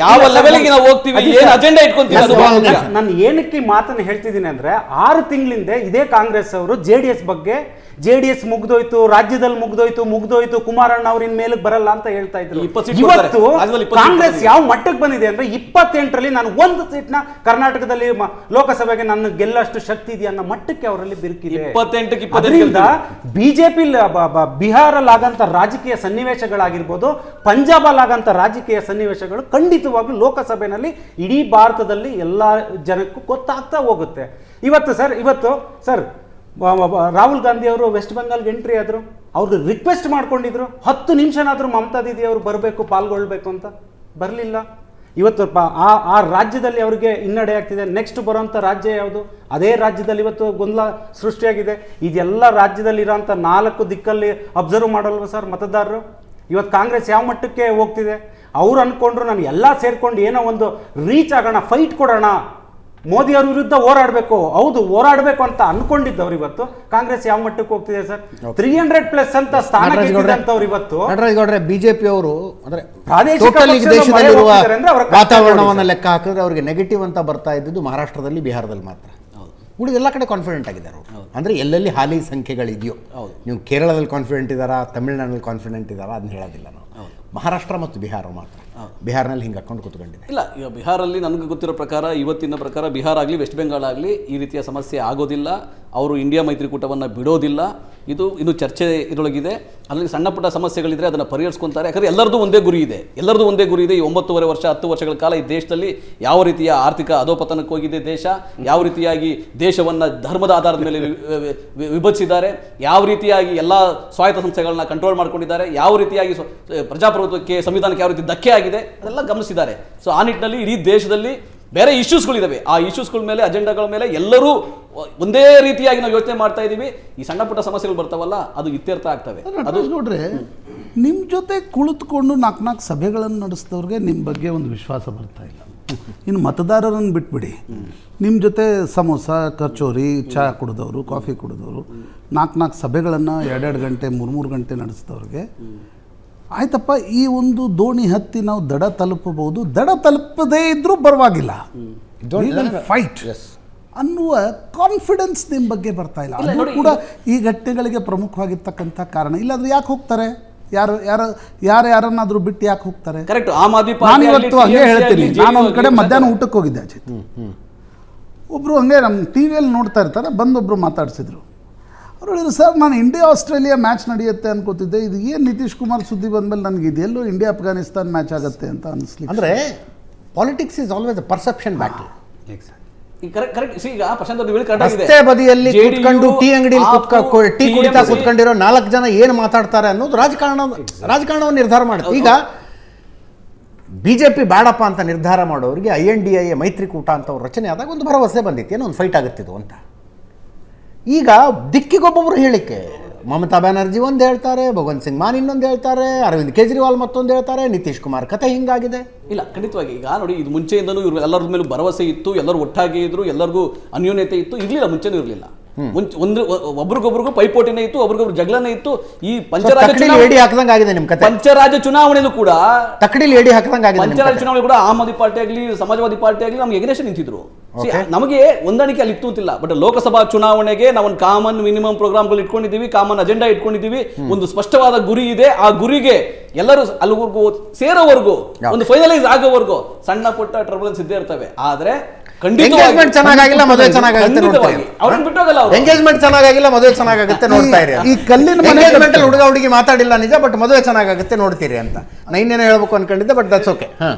ಯಾವ ಲೆವೆಲ್ಗೆ ನಾವು ಹೋಗ್ತೀವಿ, ಏನು ಅಜೆಂಡಾ ಇಟ್ಕೊಂತೀವಿ. ನಾನು ಏನಕ್ಕೆ ಮಾತನ್ನು ಹೇಳ್ತಿದ್ದೀನಿ ಅಂದ್ರೆ, 6 ತಿಂಗಳಿಂದ ಇದೇ ಕಾಂಗ್ರೆಸ್ ಅವರು JDS ಬಗ್ಗೆ JDS ಮುಗ್ದೋಯ್ತು, ರಾಜ್ಯದಲ್ಲಿ ಮುಗ್ದೋಯ್ತು, ಕುಮಾರಣ್ಣ ಅವ್ರ ಇನ್ ಮೇಲಕ್ಕೆ ಬರಲ್ಲ ಅಂತ ಹೇಳ್ತಾ ಇದ್ರು. ಇವತ್ತು ಕಾಂಗ್ರೆಸ್ ಯಾವ ಮಟ್ಟಕ್ಕೆ ಬಂದಿದೆ ಅಂದ್ರೆ 28ರಲ್ಲಿ ನಾನು 1 ಸೀಟ್ನ ಕರ್ನಾಟಕದಲ್ಲಿ ಲೋಕಸಭೆಗೆ ನನ್ನ ಗೆಲ್ಲಷ್ಟು ಶಕ್ತಿ ಇದೆ ಅನ್ನೋ ಮಟ್ಟಕ್ಕೆ ಅವರಲ್ಲಿ ಬಿರುಕಿದೆ. ಅದರಿಂದ ಬಿಜೆಪಿ ಬಿಹಾರಲ್ಲಾಗಂತ ರಾಜಕೀಯ ಸನ್ನಿವೇಶಗಳಾಗಿರ್ಬೋದು, ಪಂಜಾಬಲ್ಲಾಗಂತ ರಾಜಕೀಯ ಸನ್ನಿವೇಶಗಳು ಖಂಡಿತವಾಗ್ಲೂ ಲೋಕಸಭೆಯಲ್ಲಿ ಇಡೀ ಭಾರತದಲ್ಲಿ ಎಲ್ಲ ಜನಕ್ಕೂ ಗೊತ್ತಾಗ್ತಾ ಹೋಗುತ್ತೆ. ಇವತ್ತು ಸರ್ ರಾಹುಲ್ ಗಾಂಧಿ ಅವರು ವೆಸ್ಟ್ ಬೆಂಗಾಲ್ಗೆ ಎಂಟ್ರಿ ಆದರು. ಅವ್ರಿಗೆ ರಿಕ್ವೆಸ್ಟ್ ಮಾಡ್ಕೊಂಡಿದ್ರು 10 ನಿಮಿಷನಾದರೂ ಮಮತಾ ದೀದಿ ಅವರು ಬರಬೇಕು, ಪಾಲ್ಗೊಳ್ಬೇಕು ಅಂತ. ಬರಲಿಲ್ಲ. ಇವತ್ತು ಆ ರಾಜ್ಯದಲ್ಲಿ ಅವರಿಗೆ ಹಿನ್ನಡೆ ಆಗ್ತಿದೆ. ನೆಕ್ಸ್ಟ್ ಬರೋಂಥ ರಾಜ್ಯ ಯಾವುದು? ಅದೇ ರಾಜ್ಯದಲ್ಲಿ ಇವತ್ತು ಗೊಂದಲ ಸೃಷ್ಟಿಯಾಗಿದೆ. ಇದೆಲ್ಲ ರಾಜ್ಯದಲ್ಲಿ ಇರೋಂಥ 4 ದಿಕ್ಕಲ್ಲಿ ಅಬ್ಸರ್ವ್ ಮಾಡಲ್ವ ಸರ್ ಮತದಾರರು? ಇವತ್ತು ಕಾಂಗ್ರೆಸ್ ಯಾವ ಮಟ್ಟಕ್ಕೆ ಹೋಗ್ತಿದೆ? ಅವ್ರು ಅಂದ್ಕೊಂಡ್ರು ನಾನು ಎಲ್ಲ ಸೇರ್ಕೊಂಡು ಏನೋ ಒಂದು ರೀಚ್ ಆಗೋಣ, ಫೈಟ್ ಕೊಡೋಣ, ಮೋದಿ ಅವ್ರ ವಿರುದ್ಧ ಹೋರಾಡಬೇಕು. ಹೌದು, ಹೋರಾಡಬೇಕು ಅಂತ ಅನ್ಕೊಂಡಿದ್ದವ್ರು ಇವತ್ತು ಕಾಂಗ್ರೆಸ್ ಯಾವ ಮಟ್ಟಕ್ಕೆ ಹೋಗ್ತಿದೆ ಸರ್? 300+ ಅಂತ ಸ್ಥಾನ ಗೆದ್ದಿದ್ದಂತವ್ರು ಇವತ್ತು ಬಿಜೆಪಿ ಅವರು ಅಂದ್ರೆ ದೇಶದಲ್ಲಿರುವ ವಾತಾವರಣವನ್ನು ಲೆಕ್ಕ ಹಾಕಿದ್ರೆ ಅವ್ರಿಗೆ ನೆಗೆಟಿವ್ ಅಂತ ಬರ್ತಾ ಇದ್ದು ಮಹಾರಾಷ್ಟ್ರದಲ್ಲಿ, ಬಿಹಾರದಲ್ಲಿ ಮಾತ್ರ. ಉಳಿದ ಎಲ್ಲ ಕಡೆ ಕಾನ್ಫಿಡೆಂಟ್ ಆಗಿದ್ದಾರೆ ಅವರು. ಅಂದರೆ ಎಲ್ಲೆಲ್ಲಿ ಹಾಲಿ ಸಂಖ್ಯೆಗಳಿದೆಯೋ, ನೀವು ಕೇರಳದಲ್ಲಿ ಕಾನ್ಫಿಡೆಂಟ್ ಇದ್ದಾರಾ, ತಮಿಳುನಾಡಿನಲ್ಲಿ ಕಾನ್ಫಿಡೆಂಟ್ ಇದ್ದಾರಾ ಅದನ್ನ ಹೇಳೋದಿಲ್ಲ ನಾವು. ಮಹಾರಾಷ್ಟ್ರ ಮತ್ತು ಬಿಹಾರ ಮಾತ್ರ. ಬಿಹಾರ್ನಲ್ಲಿ ಹಿಂಗೆ ಹಾಕೊಂಡು ಕೂತ್ಕೊಂಡಿದೆ. ಇಲ್ಲ, ಈಗ ಬಿಹಾರಲ್ಲಿ ನನಗೆ ಗೊತ್ತಿರೋ ಪ್ರಕಾರ, ಇವತ್ತಿನ ಪ್ರಕಾರ ಬಿಹಾರ ಆಗಲಿ ವೆಸ್ಟ್ ಬೆಂಗಾಲ್ ಆಗಲಿ ಈ ರೀತಿಯ ಸಮಸ್ಯೆ ಆಗೋದಿಲ್ಲ. ಅವರು ಇಂಡಿಯಾ ಮೈತ್ರಿಕೂಟವನ್ನು ಬಿಡೋದಿಲ್ಲ. ಇದು ಇನ್ನು ಚರ್ಚೆ ಇದರೊಳಗಿದೆ. ಅಲ್ಲಿ ಸಣ್ಣ ಪುಟ್ಟ ಸಮಸ್ಯೆಗಳಿದ್ರೆ ಅದನ್ನು ಪರಿಹರಿಸ್ಕೊತಾರೆ. ಯಾಕಂದರೆ ಎಲ್ಲರದ್ದು ಒಂದೇ ಗುರಿ ಇದೆ. ಈ 9.5 ವರ್ಷ 10 ವರ್ಷಗಳ ಕಾಲ ಈ ದೇಶದಲ್ಲಿ ಯಾವ ರೀತಿಯ ಆರ್ಥಿಕ ಅಧೋಪತನಕ್ಕೆ ಹೋಗಿದೆ ದೇಶ, ಯಾವ ರೀತಿಯಾಗಿ ದೇಶವನ್ನು ಧರ್ಮದ ಆಧಾರದ ಮೇಲೆ ವಿಭಜಿಸಿದ್ದಾರೆ, ಯಾವ ರೀತಿಯಾಗಿ ಎಲ್ಲ ಸ್ವಾಯತ್ತ ಸಂಸ್ಥೆಗಳನ್ನ ಕಂಟ್ರೋಲ್ ಮಾಡ್ಕೊಂಡಿದ್ದಾರೆ, ಯಾವ ರೀತಿಯಾಗಿ ಪ್ರಜಾಪ್ರಭುತ್ವಕ್ಕೆ, ಸಂವಿಧಾನಕ್ಕೆ ಯಾವ ರೀತಿ ಧಕ್ಕೆ ಆಗಿದೆ, ಅದೆಲ್ಲ ಗಮನಿಸಿದ್ದಾರೆ. ಸೊ ಆ ನಿಟ್ಟಿನಲ್ಲಿ ಇಡೀ ದೇಶದಲ್ಲಿ ಬೇರೆ ಇಶ್ಯೂಸ್ಗಳಿದ್ದಾವೆ. ಆ ಇಶ್ಯೂಸ್ಗಳ ಮೇಲೆ, ಅಜೆಂಡಾಗಳ ಮೇಲೆ ಎಲ್ಲರೂ ಒಂದೇ ರೀತಿಯಾಗಿ ನಾವು ಯೋಚನೆ ಮಾಡ್ತಾ ಇದ್ದೀವಿ. ಈ ಸಣ್ಣ ಪುಟ್ಟ ಸಮಸ್ಯೆಗಳು ಬರ್ತಾವಲ್ಲ, ಅದು ಇತ್ಯರ್ಥ ಆಗ್ತವೆ. ಅದು ನೋಡ್ರೆ, ನಿಮ್ಮ ಜೊತೆ ಕುಳಿತುಕೊಂಡು 4 ಸಭೆಗಳನ್ನು ನಡೆಸಿದವ್ರಿಗೆ ನಿಮ್ಮ ಬಗ್ಗೆ ಒಂದು ವಿಶ್ವಾಸ ಬರ್ತಾ ಇಲ್ಲ. ಇನ್ನು ಮತದಾರರನ್ನು ಬಿಟ್ಬಿಡಿ, ನಿಮ್ಮ ಜೊತೆ ಸಮೋಸ, ಕಚೋರಿ, ಚಹಾ ಕುಡಿದವರು, ಕಾಫಿ ಕುಡಿದವರು, 4 ಸಭೆಗಳನ್ನು 2 ಗಂಟೆ 3 ಗಂಟೆ ನಡೆಸಿದವ್ರಿಗೆ ಆಯ್ತಪ್ಪ, ಈ ಒಂದು ದೋಣಿ ಹತ್ತಿ ನಾವು ದಡ ತಲುಪಬಹುದು, ದಡ ತಲುಪದೇ ಇದ್ರೂ ಪರವಾಗಿಲ್ಲ, ಫೈಟ್ ಅನ್ನುವ ಕಾನ್ಫಿಡೆನ್ಸ್ ನಿಮ್ಮ ಬಗ್ಗೆ ಬರ್ತಾ ಇಲ್ಲ. ಅದು ಕೂಡ ಈ ಘಟನೆಗಳಿಗೆ ಪ್ರಮುಖವಾಗಿರ್ತಕ್ಕಂಥ ಕಾರಣ. ಇಲ್ಲಾಂದ್ರೆ ಯಾಕೆ ಹೋಗ್ತಾರೆ? ಯಾರನ್ನಾದ್ರೂ ಬಿಟ್ಟು ಯಾಕೆ ಹೋಗ್ತಾರೆ? ಕರೆಕ್ಟ್. ಆಮ್ ಆದ್ಮಿ ನಾನು ಇವತ್ತು ಹಂಗೆ ಹೇಳ್ತೀನಿ, ನಾನು ಒಂದು ಕಡೆ ಮಧ್ಯಾಹ್ನ ಊಟಕ್ಕೆ ಹೋಗಿದ್ದೆ ಅಜಿತ್, ಒಬ್ಬರು ಹಂಗೆ ನಮ್ಮ ಟಿ ವಿಯಲ್ಲಿ ನೋಡ್ತಾ ಇರ್ತಾರೆ, ಬಂದೊಬ್ಬರು ಮಾತಾಡ್ಸಿದ್ರು. ಅವ್ರು ಹೇಳಿದ್ರು, ಸರ್ ನಾನು ಇಂಡಿಯಾ ಆಸ್ಟ್ರೇಲಿಯಾ ಮ್ಯಾಚ್ ನಡೆಯುತ್ತೆ ಅನ್ಕೋತಿದ್ದೆ, ಇದು ಏನು ನಿತೀಶ್ ಕುಮಾರ್ ಸುದ್ದಿ ಬಂದಮೇಲೆ ನನಗೆ ಇದೆಲ್ಲೋ ಇಂಡಿಯಾ ಅಫ್ಘಾನಿಸ್ತಾನ್ ಮ್ಯಾಚ್ ಆಗುತ್ತೆ ಅಂತ ಅನಿಸ್ಲಿಕ್ಕೆ. ಅಂದರೆ politics is always a perception battle. Correct. ಈಗ ಪ್ರಶಾಂತ್ ಅವರು ಕರೆಕ್ಟ್ ಆಗಿದೆ. ರಸ್ತೆ ಬದಿಯಲ್ಲಿ ಕೂತ್ಕೊಂಡು ಟೀ ಅಂಗಡಿಯಲ್ಲಿ ಟೀ ಕುಡಿತಾ ಕೂತ್ಕೊಂಡಿರೋ 4 ಜನ ಏನು ಮಾತಾಡ್ತಾರೆ ಅನ್ನೋದು ರಾಜಕಾರಣವನ್ನು ನಿರ್ಧಾರ ಮಾಡುತ್ತೆ. ಈಗ ಬಿಜೆಪಿ ಬೇಡಪ್ಪ ಅಂತ ನಿರ್ಧಾರ ಮಾಡೋರಿಗೆ INDA ಮೈತ್ರಿಕೂಟ ಅಂತ ಅವ್ರ ರಚನೆ ಆದಾಗ ಒಂದು ಭರವಸೆ ಬಂದಿತ್ತು, ಏನೋ ಒಂದು ಫೈಟ್ ಆಗುತ್ತಿದ್ದು ಅಂತ. ಈಗ ದಿಕ್ಕಿಗೊಬ್ಬೊಬ್ಬರು ಹೇಳಿಕೆ, ಮಮತಾ ಬ್ಯಾನರ್ಜಿ ಒಂದು ಹೇಳ್ತಾರೆ, ಭಗವಂತ್ ಸಿಂಗ್ ಮಾನ್ ಇನ್ನೊಂದು ಹೇಳ್ತಾರೆ, ಅರವಿಂದ್ ಕೇಜ್ರಿವಾಲ್ ಮತ್ತೊಂದು ಹೇಳ್ತಾರೆ, ನಿತೀಶ್ ಕುಮಾರ್ ಕಥೆ ಹಿಂಗಾಗಿದೆ. ಇಲ್ಲ, ಖಂಡಿತವಾಗಿ. ಈಗ ನೋಡಿ, ಇದು ಮುಂಚೆಯಿಂದಲೂ ಇವ್ರು ಎಲ್ಲರ ಮೇಲೂ ಭರವಸೆ ಇತ್ತು, ಎಲ್ಲರೂ ಒಟ್ಟಾಗಿ ಇದ್ರು, ಎಲ್ಲರಿಗೂ ಅನ್ಯೋನ್ಯತೆ ಇತ್ತು. ಇರ್ಲಿಲ್ಲ, ಮುಂಚೆನೂ ಇರಲಿಲ್ಲ. ಒಬ್ರಿಗೊಬ್ರಿಗೂ ಪೈಪೋಟಿನೇ ಇತ್ತು, ಒಬ್ರಿಗೊಬ್ರು ಜಗಳನೇ ಇತ್ತು. ಈ ಪಂಚರಾಜ್ಯ ಚುನಾವಣೆಯಲ್ಲೂ ಕೂಡ ಪಂಚರಾಜ್ಯ ಚುನಾವಣೆ ಕೂಡ ಆಮ್ ಆದ್ಮಿ ಪಾರ್ಟಿ ಆಗಲಿ ಸಮಾಜವಾದಿ ಪಾರ್ಟಿ ಆಗಲಿ ನಮ್ಗೆ ಎಗ್ನೆಸ್ಟ್ ನಿಂತಿದ್ರು. ನಮಗೆ ಹೊಂದಾಣಿಕೆ ಅಲ್ಲಿ ಇತ್ತು ಅಂತಿಲ್ಲ. ಬಟ್ ಲೋಕಸಭಾ ಚುನಾವಣೆಗೆ ನಾವು ಒಂದು ಕಾಮನ್ ಮಿನಿಮಮ್ ಪ್ರೋಗ್ರಾಮ್ಗಳು ಇಟ್ಕೊಂಡಿದ್ದೀವಿ, ಕಾಮನ್ ಅಜೆಂಡಾ ಇಟ್ಕೊಂಡಿದ್ದೀವಿ, ಒಂದು ಸ್ಪಷ್ಟವಾದ ಗುರಿ ಇದೆ. ಆ ಗುರಿಗೆ ಎಲ್ಲರೂ ಅಲ್ಲಿವರೆಗೂ ಸೇರೋವರೆಗೂ, ಒಂದು ಫೈನಲೈಸ್ ಆಗೋವರೆಗೂ ಸಣ್ಣ ಪುಟ್ಟ ಟ್ರಬಲ್ಸ್ ಇದ್ದೇ ಇರ್ತವೆ. ಆದ್ರೆ ಎಂಗೇಜ್ಮೆಂಟ್ ಚೆನ್ನಾಗಿಲ್ಲ, ಮದುವೆ ಚೆನ್ನಾಗುತ್ತೆ, ಮದುವೆ ಚೆನ್ನಾಗುತ್ತೆ ನೋಡ್ತಾ ಇರಿ. ಈ ಕಲ್ಲಿನ ಎಂಗೇಜ್ಮೆಂಟ್ ಅಲ್ಲಿ ಹುಡುಗ ಹುಡುಗಿ ಮಾತಾಡಿಲ್ಲ ನಿಜ, ಬಟ್ ಮದುವೆ ಚೆನ್ನಾಗುತ್ತೆ ನೋಡ್ತೀರಿ ಅಂತ ಇನ್ನೇನೋ ಹೇಳ್ಬೇಕು ಅನ್ಕೊಂಡಿದ್ದೆ, ಬಟ್ ದಟ್ಸ್ ಓಕೆ.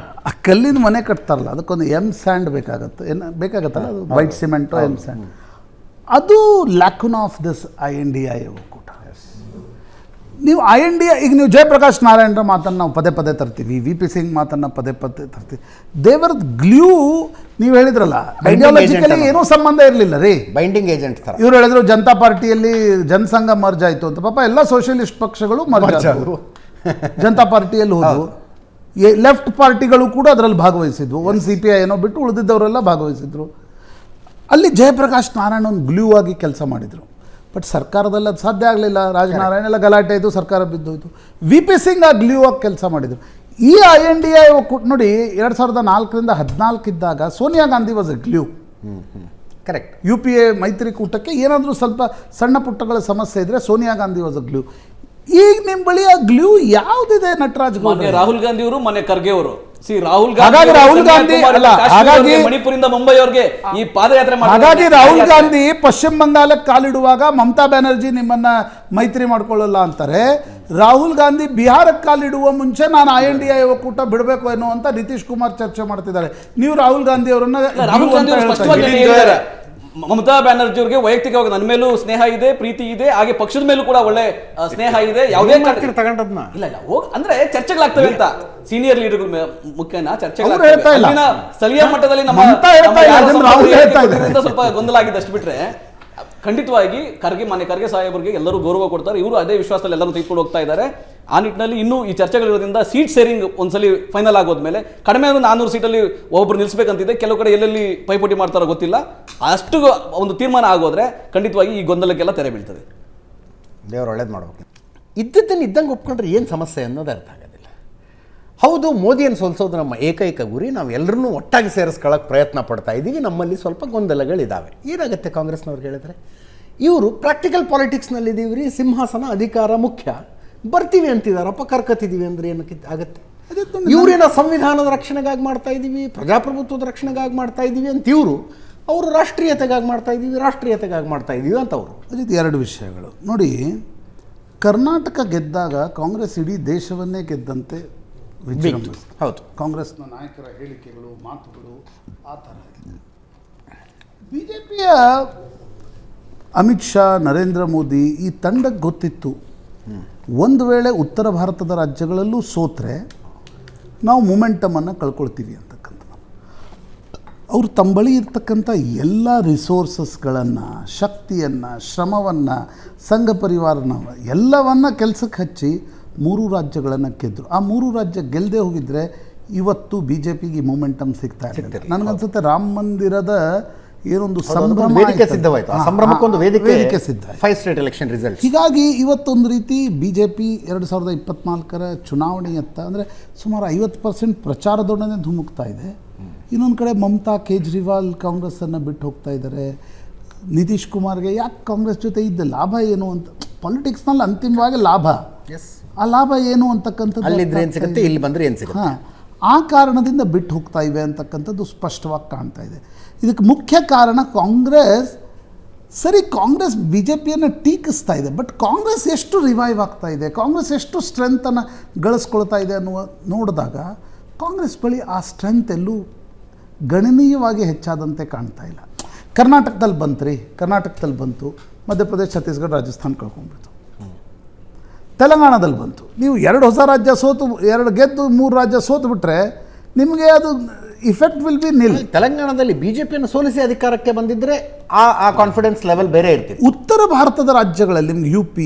ಆ ಕಲ್ಲಿನ ಮನೆ ಕಟ್ತಾರಲ್ಲ, ಅದಕ್ಕೊಂದು ಸ್ಯಾಂಡ್ ಬೇಕಾಗುತ್ತೆ, ಬೇಕಾಗತ್ತಲ್ಲ, ಅದು ವೈಟ್ ಸಿಮೆಂಟು ಸ್ಯಾಂಡ್. ಅದು ಲ್ಯಾಕುನ್ ಆಫ್ ದಿಸ್ INDA ಒಕ್ಕೂಟ. ನೀವು INDA ಈಗ ನೀವು ಜಯಪ್ರಕಾಶ್ ನಾರಾಯಣರ ಮಾತನ್ನು ನಾವು ಪದೇ ಪದೇ ತರ್ತೀವಿ, VP ಸಿಂಗ್ ಮಾತನ್ನು ಪದೇ ಪದೇ ತರ್ತೀವಿ. ದೇವರದ ಗ್ಲೂ ನೀವು ಹೇಳಿದ್ರಲ್ಲ, ಐಡಿಯಾಲಜಿಕಲಿ ಏನೂ ಸಂಬಂಧ ಇರಲಿಲ್ಲ ರೀ, ಬೈಂಡಿಂಗ್ ಏಜೆಂಟ್ ಥರ. ಇವ್ರು ಹೇಳಿದ್ರು ಜನತಾ ಪಾರ್ಟಿಯಲ್ಲಿ ಜನಸಂಘ ಮರ್ಜ್ ಆಯಿತು ಅಂತ. ಪಾಪ ಎಲ್ಲ ಸೋಷಿಯಲಿಸ್ಟ್ ಪಕ್ಷಗಳು ಮರ್ಜ್ ಆದವು, ಜನತಾ ಪಾರ್ಟಿಯಲ್ಲಿ ಹೋದವು, ಲೆಫ್ಟ್ ಪಾರ್ಟಿಗಳು ಕೂಡ ಅದರಲ್ಲಿ ಭಾಗವಹಿಸಿದ್ವು. ಒಂದು CPI ಏನೋ ಬಿಟ್ಟು ಉಳಿದಿದ್ದವರೆಲ್ಲ ಭಾಗವಹಿಸಿದ್ರು. ಅಲ್ಲಿ ಜಯಪ್ರಕಾಶ್ ನಾರಾಯಣ್ ಒಂದು ಗ್ಲೂ ಆಗಿ ಕೆಲಸ ಮಾಡಿದರು. ಬಟ್ ಸರ್ಕಾರದಲ್ಲಿ ಅದು ಸಾಧ್ಯ ಆಗಲಿಲ್ಲ. ರಾಜನಾರಾಯಣ ಎಲ್ಲ ಗಲಾಟೆ ಇದ್ದು ಸರ್ಕಾರ ಬಿದ್ದೋಯ್ತು. VP ಸಿಂಗ್ ಆ ಗ್ಲೂ ಆಗಿ ಕೆಲಸ ಮಾಡಿದರು. ಈ INDA ಒಕ್ಕೂಟ ನೋಡಿ, 2004ರಿಂದ 2014 ಇದ್ದಾಗ Sonia Gandhi was A glue. Correct. UPA ಮೈತ್ರಿಕೂಟಕ್ಕೆ ಏನಾದರೂ ಸ್ವಲ್ಪ ಸಣ್ಣ ಪುಟ್ಟಗಳ ಸಮಸ್ಯೆ ಇದ್ದರೆ Sonia Gandhi was A glue. ಈಗ ನಿಮ್ಮ ಬಳಿ ಆ ಗ್ಲೂ ಯಾವುದಿದೆ ನಟರಾಜ್? ರಾಹುಲ್ ಗಾಂಧಿ ಅವರು, ಮೊನ್ನೆ ಖರ್ಗೆ ಅವರು. ರಾಹುಲ್ ಗಾಂಧಿ ಮಣಿಪುರಿಂದ ಮುಂಬೈವರೆಗೆ ಈ ಪಾದಯಾತ್ರೆ. ಹಾಗಾಗಿ ರಾಹುಲ್ ಗಾಂಧಿ ಪಶ್ಚಿಮ ಬಂಗಾಳಕ್ಕೆ ಕಾಲಿಡುವಾಗ ಮಮತಾ ಬ್ಯಾನರ್ಜಿ ನಿಮ್ಮನ್ನ ಮೈತ್ರಿ ಮಾಡ್ಕೊಳ್ಳಲ್ಲ ಅಂತಾರೆ. ರಾಹುಲ್ ಗಾಂಧಿ ಬಿಹಾರಕ್ಕೆ ಕಾಲಿಡುವ ಮುಂಚೆ ನಾನು INDA ಒಕ್ಕೂಟ ಬಿಡಬೇಕು ಏನೋ ಅಂತ ನಿತೀಶ್ ಕುಮಾರ್ ಚರ್ಚೆ ಮಾಡ್ತಿದ್ದಾರೆ. ನೀವು ರಾಹುಲ್ ಗಾಂಧಿ ಅವರನ್ನ ಮಮತಾ ಬ್ಯಾನರ್ಜಿ ಅವರಿಗೆ ವೈಯಕ್ತಿಕವಾಗಿ ನನ್ನ ಮೇಲೂ ಸ್ನೇಹ ಇದೆ, ಪ್ರೀತಿ ಇದೆ, ಹಾಗೆ ಪಕ್ಷದ ಮೇಲೂ ಕೂಡ ಒಳ್ಳೆ ಸ್ನೇಹ ಇದೆ. ಯಾವುದೇ ತಗೊಂಡದ್ನ ಇಲ್ಲ ಅಂದ್ರೆ ಚರ್ಚೆಗಳಾಗ್ತವೆ ಅಂತ ಸೀನಿಯರ್ ಲೀಡರ್ಗಳ ಮುಖ್ಯನ ಚರ್ಚೆಗಳು ಸ್ಥಳೀಯ ಮಟ್ಟದಲ್ಲಿ ನಮ್ಮ ಸ್ವಲ್ಪ ಗೊಂದಲ ಆಗಿದೆ ಅಷ್ಟು ಬಿಟ್ರೆ ಖಂಡಿತವಾಗಿ ಮಾನ್ಯ ಖರ್ಗೆ ಸಾಹೇಬರಿಗೆ ಎಲ್ಲರೂ ಗೌರವ ಕೊಡ್ತಾರೆ. ಇವರು ಅದೇ ವಿಶ್ವಾಸದಲ್ಲಿ ಎಲ್ಲರೂ ತೆಗೆದುಕೊಂಡು ಹೋಗ್ತಾ ಇದ್ದಾರೆ. ಆ ನಿಟ್ಟಿನಲ್ಲಿ ಇನ್ನೂ ಈ ಚರ್ಚೆಗಳಿರೋದ್ರಿಂದ ಸೀಟ್ ಶೇರಿಂಗ್ ಒಂದ್ಸಲಿ ಫೈನಲ್ ಆಗೋದ್ಮೇಲೆ ಕಡಿಮೆ 400 ಸೀಟಲ್ಲಿ ಒಬ್ಬರು ನಿಲ್ಲಿಸಬೇಕಂತಿದೆ. ಕೆಲವು ಕಡೆ ಎಲ್ಲೆಲ್ಲಿ ಪೈಪೋಟಿ ಮಾಡ್ತಾರೋ ಗೊತ್ತಿಲ್ಲ. ಅಷ್ಟು ಒಂದು ತೀರ್ಮಾನ ಆಗೋದ್ರೆ ಖಂಡಿತವಾಗಿ ಈ ಗೊಂದಲಕ್ಕೆಲ್ಲ ತೆರೆ ಬೀಳ್ತದೆ. ದೇವರು ಒಳ್ಳೇದು ಮಾಡಬೇಕು. ಇದ್ದದ್ದನ್ನು ಇದ್ದಂಗೆ ಒಪ್ಕೊಂಡ್ರೆ ಏನು ಸಮಸ್ಯೆ ಅನ್ನೋದು ಅರ್ಥ ಆಗೋದಿಲ್ಲ. ಹೌದು, ಮೋದಿಯನ್ನು ಸೋಲಿಸೋದು ನಮ್ಮ ಏಕೈಕ ಗುರಿ. ನಾವು ಎಲ್ಲರನ್ನೂ ಒಟ್ಟಾಗಿ ಸೇರಿಸ್ಕೊಳ್ಳೋಕೆ ಪ್ರಯತ್ನ ಪಡ್ತಾ ಇದ್ದೀವಿ. ನಮ್ಮಲ್ಲಿ ಸ್ವಲ್ಪ ಗೊಂದಲಗಳಿದ್ದಾವೆ. ಏನಾಗುತ್ತೆ ಕಾಂಗ್ರೆಸ್ನವ್ರಿಗೆ ಹೇಳಿದ್ರೆ, ಇವರು ಪ್ರಾಕ್ಟಿಕಲ್ ಪಾಲಿಟಿಕ್ಸ್ನಲ್ಲಿದ್ದೀವಿ ರೀ, ಸಿಂಹಾಸನ ಅಧಿಕಾರ ಮುಖ್ಯ, ಬರ್ತೀವಿ ಅಂತಿದ್ದಾರಪ್ಪ, ಕರ್ಕತ್ತಿದ್ದೀವಿ ಅಂದರೆ ಏನಕ್ಕೆ ಆಗುತ್ತೆ? ಇವರೇನೋ ಸಂವಿಧಾನದ ರಕ್ಷಣೆಗಾಗಿ ಮಾಡ್ತಾ ಇದ್ದೀವಿ, ಪ್ರಜಾಪ್ರಭುತ್ವದ ರಕ್ಷಣೆಗಾಗಿ ಮಾಡ್ತಾ ಇದ್ದೀವಿ ಅಂತ ಇವರು, ಅವರು ರಾಷ್ಟ್ರೀಯತೆಗಾಗಿ ಮಾಡ್ತಾ ಇದ್ದೀವಿ ಅಂತ ಅವರು. ಅಜಿತ್, 2 ವಿಷಯಗಳು ನೋಡಿ. ಕರ್ನಾಟಕ ಗೆದ್ದಾಗ ಕಾಂಗ್ರೆಸ್ ಇಡೀ ದೇಶವನ್ನೇ ಗೆದ್ದಂತೆ ವಿಜೃಂಭಿಸಿತು. ಹೌದು, ಕಾಂಗ್ರೆಸ್ನ ನಾಯಕರ ಹೇಳಿಕೆಗಳು, ಮಾತುಗಳು ಆ ಥರ. BJPಯ ಅಮಿತ್ ಶಾ, ನರೇಂದ್ರ ಮೋದಿ ಈ ತಂಡಕ್ಕೆ ಗೊತ್ತಿತ್ತು, ಒಂದು ವೇಳೆ ಉತ್ತರ ಭಾರತದ ರಾಜ್ಯಗಳಲ್ಲೂ ಸೋತ್ರೆ ನಾವು ಮೊಮೆಂಟಮನ್ನು ಕಳ್ಕೊಳ್ತೀವಿ ಅಂತಕ್ಕಂಥ. ಅವರು ತಮ್ಮ ಬಳಿ ಇರ್ತಕ್ಕಂಥ ಎಲ್ಲ ರಿಸೋರ್ಸಸ್ಗಳನ್ನು, ಶಕ್ತಿಯನ್ನು, ಶ್ರಮವನ್ನು, ಸಂಘ ಪರಿವಾರನ ಎಲ್ಲವನ್ನು ಕೆಲಸಕ್ಕೆ ಹಚ್ಚಿ 3 ರಾಜ್ಯಗಳನ್ನು ಗೆದ್ದರು. ಆ 3 ರಾಜ್ಯ ಗೆಲ್ಲದೆ ಹೋಗಿದ್ರೆ ಇವತ್ತು BJPಗೆ ಮೊಮೆಂಟಮ್ ಸಿಗ್ತಾ ಇದೆ. ನನಗನ್ಸುತ್ತೆ ರಾಮ ಮಂದಿರದ ಏನೊಂದು ಅದೊಂದು ಸಂಭ್ರಮ ವೇದಿಕೆ ಆಯ್ತಲ್ಲ. ಸಿದ್ಧವಾಯಿತು. ಆ ಹಾ, ಸಂಭ್ರಮಕ್ಕೊಂದು ವೇದಿಕೆ ಸಿದ್ಧ. 5 ಸ್ಟೇಟ್ ಎಲೆಕ್ಷನ್ ರಿಸಲ್ಟ್. ಹೀಗಾಗಿ ಇವತ್ತೊಂದು ರೀತಿ BJP 2024 ಚುನಾವಣೆಯತ್ತ ಅಂದರೆ ಸುಮಾರು 50% ಪ್ರಚಾರದೊಡನೆ ಧುಮುಕ್ತಾ ಇದೆ. ಇನ್ನೊಂದು ಕಡೆ ಮಮತಾ ಕೇಜ್ರಿವಾಲ್ ಕಾಂಗ್ರೆಸ್ಸನ್ನು ಬಿಟ್ಟು ಹೋಗ್ತಾ ಇದ್ದಾರೆ. ನಿತೀಶ್ ಕುಮಾರ್ಗೆ ಯಾಕೆ ಕಾಂಗ್ರೆಸ್ ಜೊತೆ ಇದ್ದ ಲಾಭ ಏನು ಅಂತ, ಪಾಲಿಟಿಕ್ಸ್ನಲ್ಲಿ ಅಂತಿಮವಾಗಿ ಲಾಭ, ಆ ಲಾಭ ಏನು ಅಂತಕ್ಕಂಥದ್ದು ಅಲ್ಲಿದ್ರೆ ಏನು ಸಿಗುತ್ತೆ, ಇಲ್ಲಿ ಬಂದರೆ ಏನು ಸಿಗುತ್ತೆ. ಹಾಂ, ಆ ಕಾರಣದಿಂದ ಬಿಟ್ಟು ಹೋಗ್ತಾ ಇವೆ ಅಂತಕ್ಕಂಥದ್ದು ಸ್ಪಷ್ಟವಾಗಿ ಕಾಣ್ತಾ ಇದೆ. ಇದಕ್ಕೆ ಮುಖ್ಯ ಕಾರಣ ಕಾಂಗ್ರೆಸ್. ಸರಿ, ಕಾಂಗ್ರೆಸ್ BJPಯನ್ನು ಟೀಕಿಸ್ತಾ ಇದೆ, ಬಟ್ ಕಾಂಗ್ರೆಸ್ ಎಷ್ಟು ರಿವೈವ್ ಆಗ್ತಾ ಇದೆ, ಕಾಂಗ್ರೆಸ್ ಎಷ್ಟು ಸ್ಟ್ರೆಂತನ್ನು ಗಳಿಸ್ಕೊಳ್ತಾ ಇದೆ ಅನ್ನುವ ನೋಡಿದಾಗ ಕಾಂಗ್ರೆಸ್ ಬಳಿ ಆ ಸ್ಟ್ರೆಂತ್ ಎಲ್ಲೂ ಗಣನೀಯವಾಗಿ ಹೆಚ್ಚಾದಂತೆ ಕಾಣ್ತಾ ಇಲ್ಲ. ಕರ್ನಾಟಕದಲ್ಲಿ ಬಂತು, ಮಧ್ಯಪ್ರದೇಶ, ಛತ್ತೀಸ್ಗಢ, ರಾಜಸ್ಥಾನ ಕಳ್ಕೊಂಡ್ಬಿಡ್ತು. ತೆಲಂಗಾಣದಲ್ಲಿ ಬಂತು. ನೀವು 2 ಹೊಸ ರಾಜ್ಯ ಸೋತು, 2 ಗೆದ್ದು 3 ರಾಜ್ಯ ಸೋತು ಬಿಟ್ರೆ ನಿಮಗೆ ಅದು ಇಫೆಕ್ಟ್ ವಿಲ್ ಬಿ ನಿಲ್. ತೆಲಂಗಾಣದಲ್ಲಿ BJPಯನ್ನು ಸೋಲಿಸಿ ಅಧಿಕಾರಕ್ಕೆ ಬಂದಿದ್ರೆ ಆ ಕಾನ್ಫಿಡೆನ್ಸ್ ಲೆವೆಲ್ ಬೇರೆ ಇರ್ತಿತ್ತು. ಉತ್ತರ ಭಾರತದ ರಾಜ್ಯಗಳಲ್ಲಿ ನಿಮ್ಗೆ UP,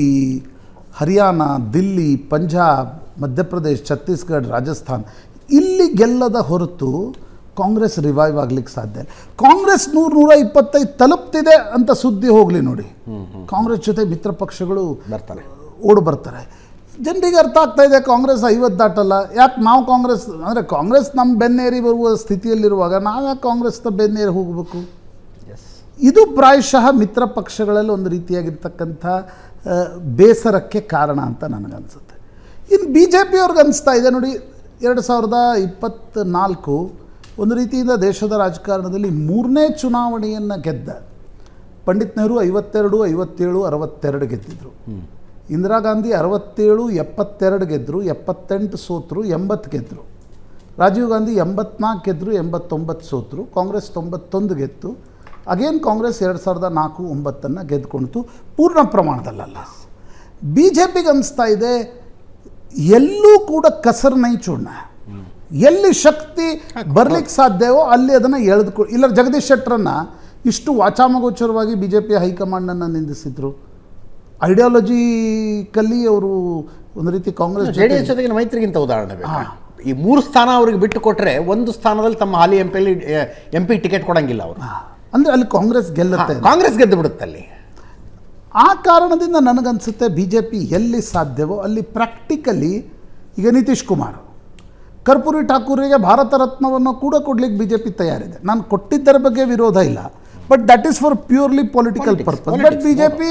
ಹರಿಯಾಣ, ದಿಲ್ಲಿ, ಪಂಜಾಬ್, ಮಧ್ಯಪ್ರದೇಶ, ಛತ್ತೀಸ್ಗಢ, ರಾಜಸ್ಥಾನ್ ಇಲ್ಲಿ ಗೆಲ್ಲದ ಹೊರತು ಕಾಂಗ್ರೆಸ್ ರಿವೈವ್ ಆಗ್ಲಿಕ್ಕೆ ಸಾಧ್ಯ ಇಲ್ಲ. ಕಾಂಗ್ರೆಸ್ 100-125 ತಲುಪ್ತಿದೆ ಅಂತ ಸುದ್ದಿ ಹೋಗಲಿ ನೋಡಿ, ಕಾಂಗ್ರೆಸ್ ಜೊತೆ ಮಿತ್ರ ಪಕ್ಷಗಳು ಓಡಿ ಬರ್ತಾರೆ. ಜನರಿಗೆ ಅರ್ಥ ಆಗ್ತಾ ಇದೆ ಕಾಂಗ್ರೆಸ್ 50 ದಾಟಲ್ಲ. ಯಾಕೆ ನಾವು ಕಾಂಗ್ರೆಸ್ ಅಂದರೆ ಕಾಂಗ್ರೆಸ್ ನಮ್ಮ ಬೆನ್ನೇರಿ ಬರುವ ಸ್ಥಿತಿಯಲ್ಲಿರುವಾಗ ನಾವು ಯಾಕೆ ಕಾಂಗ್ರೆಸ್ನ ಬೆನ್ನೇರಿ ಹೋಗಬೇಕು? ಇದು ಪ್ರಾಯಶಃ ಮಿತ್ರ ಪಕ್ಷಗಳಲ್ಲಿ ಒಂದು ರೀತಿಯಾಗಿರ್ತಕ್ಕಂಥ ಬೇಸರಕ್ಕೆ ಕಾರಣ ಅಂತ ನನಗನ್ಸುತ್ತೆ. ಇನ್ನು BJP ಅವ್ರಿಗೆ ಅನಿಸ್ತಾ ಇದೆ ನೋಡಿ, 2024 ಒಂದು ರೀತಿಯಿಂದ ದೇಶದ ರಾಜಕಾರಣದಲ್ಲಿ 3ನೇ ಚುನಾವಣೆಯನ್ನು ಗೆದ್ದ. ಪಂಡಿತ್ ನೆಹರು 52, 57, 62 ಗೆದ್ದಿದ್ರು. ಇಂದಿರಾ ಗಾಂಧಿ 67, 72 ಗೆದ್ದರು, 78 ಸೋತರು, 80 ಗೆದ್ದರು. ರಾಜೀವ್ ಗಾಂಧಿ 84 ಗೆದ್ದರು, 89 ಸೋತರು. ಕಾಂಗ್ರೆಸ್ 91 ಗೆದ್ದು. ಅಗೇನ್ ಕಾಂಗ್ರೆಸ್ 2004, 9 ಗೆದ್ಕೊಳ್ತು, ಪೂರ್ಣ ಪ್ರಮಾಣದಲ್ಲ. BJPಗೆ ಅನಿಸ್ತಾ ಇದೆ ಎಲ್ಲೂ ಕೂಡ ಕಸರ್ ನೈ ಚೂರ್ಣ, ಎಲ್ಲಿ ಶಕ್ತಿ ಬರ್ಲಿಕ್ಕೆ ಸಾಧ್ಯವೋ ಅಲ್ಲಿ ಅದನ್ನು ಎಳೆದುಕೊಂಡು. ಇಲ್ಲ, ಜಗದೀಶ್ ಶೆಟ್ಟರನ್ನು ಇಷ್ಟು ವಾಚಾಮಗೋಚರವಾಗಿ BJP ಹೈಕಮಾಂಡನ್ನು ನಿಂದಿಸಿದ್ರು. ಐಡಿಯಾಲಜಿಕಲ್ಲಿ ಅವರು ಒಂದು ರೀತಿ ಕಾಂಗ್ರೆಸ್ JDS ಜೊತೆಗಿನ ಮೈತ್ರಿಗಿಂತ ಉದಾಹರಣೆ ಬೇಕಾ? ಈ 3 ಸ್ಥಾನ ಅವ್ರಿಗೆ ಬಿಟ್ಟು ಕೊಟ್ಟರೆ 1 ಸ್ಥಾನದಲ್ಲಿ ತಮ್ಮ ಹಾಲಿ MP ಟಿಕೆಟ್ ಕೊಡಂಗಿಲ್ಲ ಅವರು. ಅಂದರೆ ಅಲ್ಲಿ ಕಾಂಗ್ರೆಸ್ ಗೆಲ್ಲುತ್ತೆ, ಕಾಂಗ್ರೆಸ್ ಗೆದ್ದು ಬಿಡುತ್ತೆ ಅಲ್ಲಿ. ಆ ಕಾರಣದಿಂದ ನನಗನ್ಸುತ್ತೆ BJP ಎಲ್ಲಿ ಸಾಧ್ಯವೋ ಅಲ್ಲಿ ಪ್ರಾಕ್ಟಿಕಲಿ. ಈಗ ನಿತೀಶ್ ಕುಮಾರ್, ಕರ್ಪೂರಿ ಠಾಕೂರಿಗೆ ಭಾರತ ರತ್ನವನ್ನು ಕೂಡ ಕೊಡ್ಲಿಕ್ಕೆ BJP ತಯಾರಿದೆ. ನಾನು ಕೊಟ್ಟಿದ್ದರ ಬಗ್ಗೆ ವಿರೋಧ ಇಲ್ಲ, but that is for purely political purpose. But BJP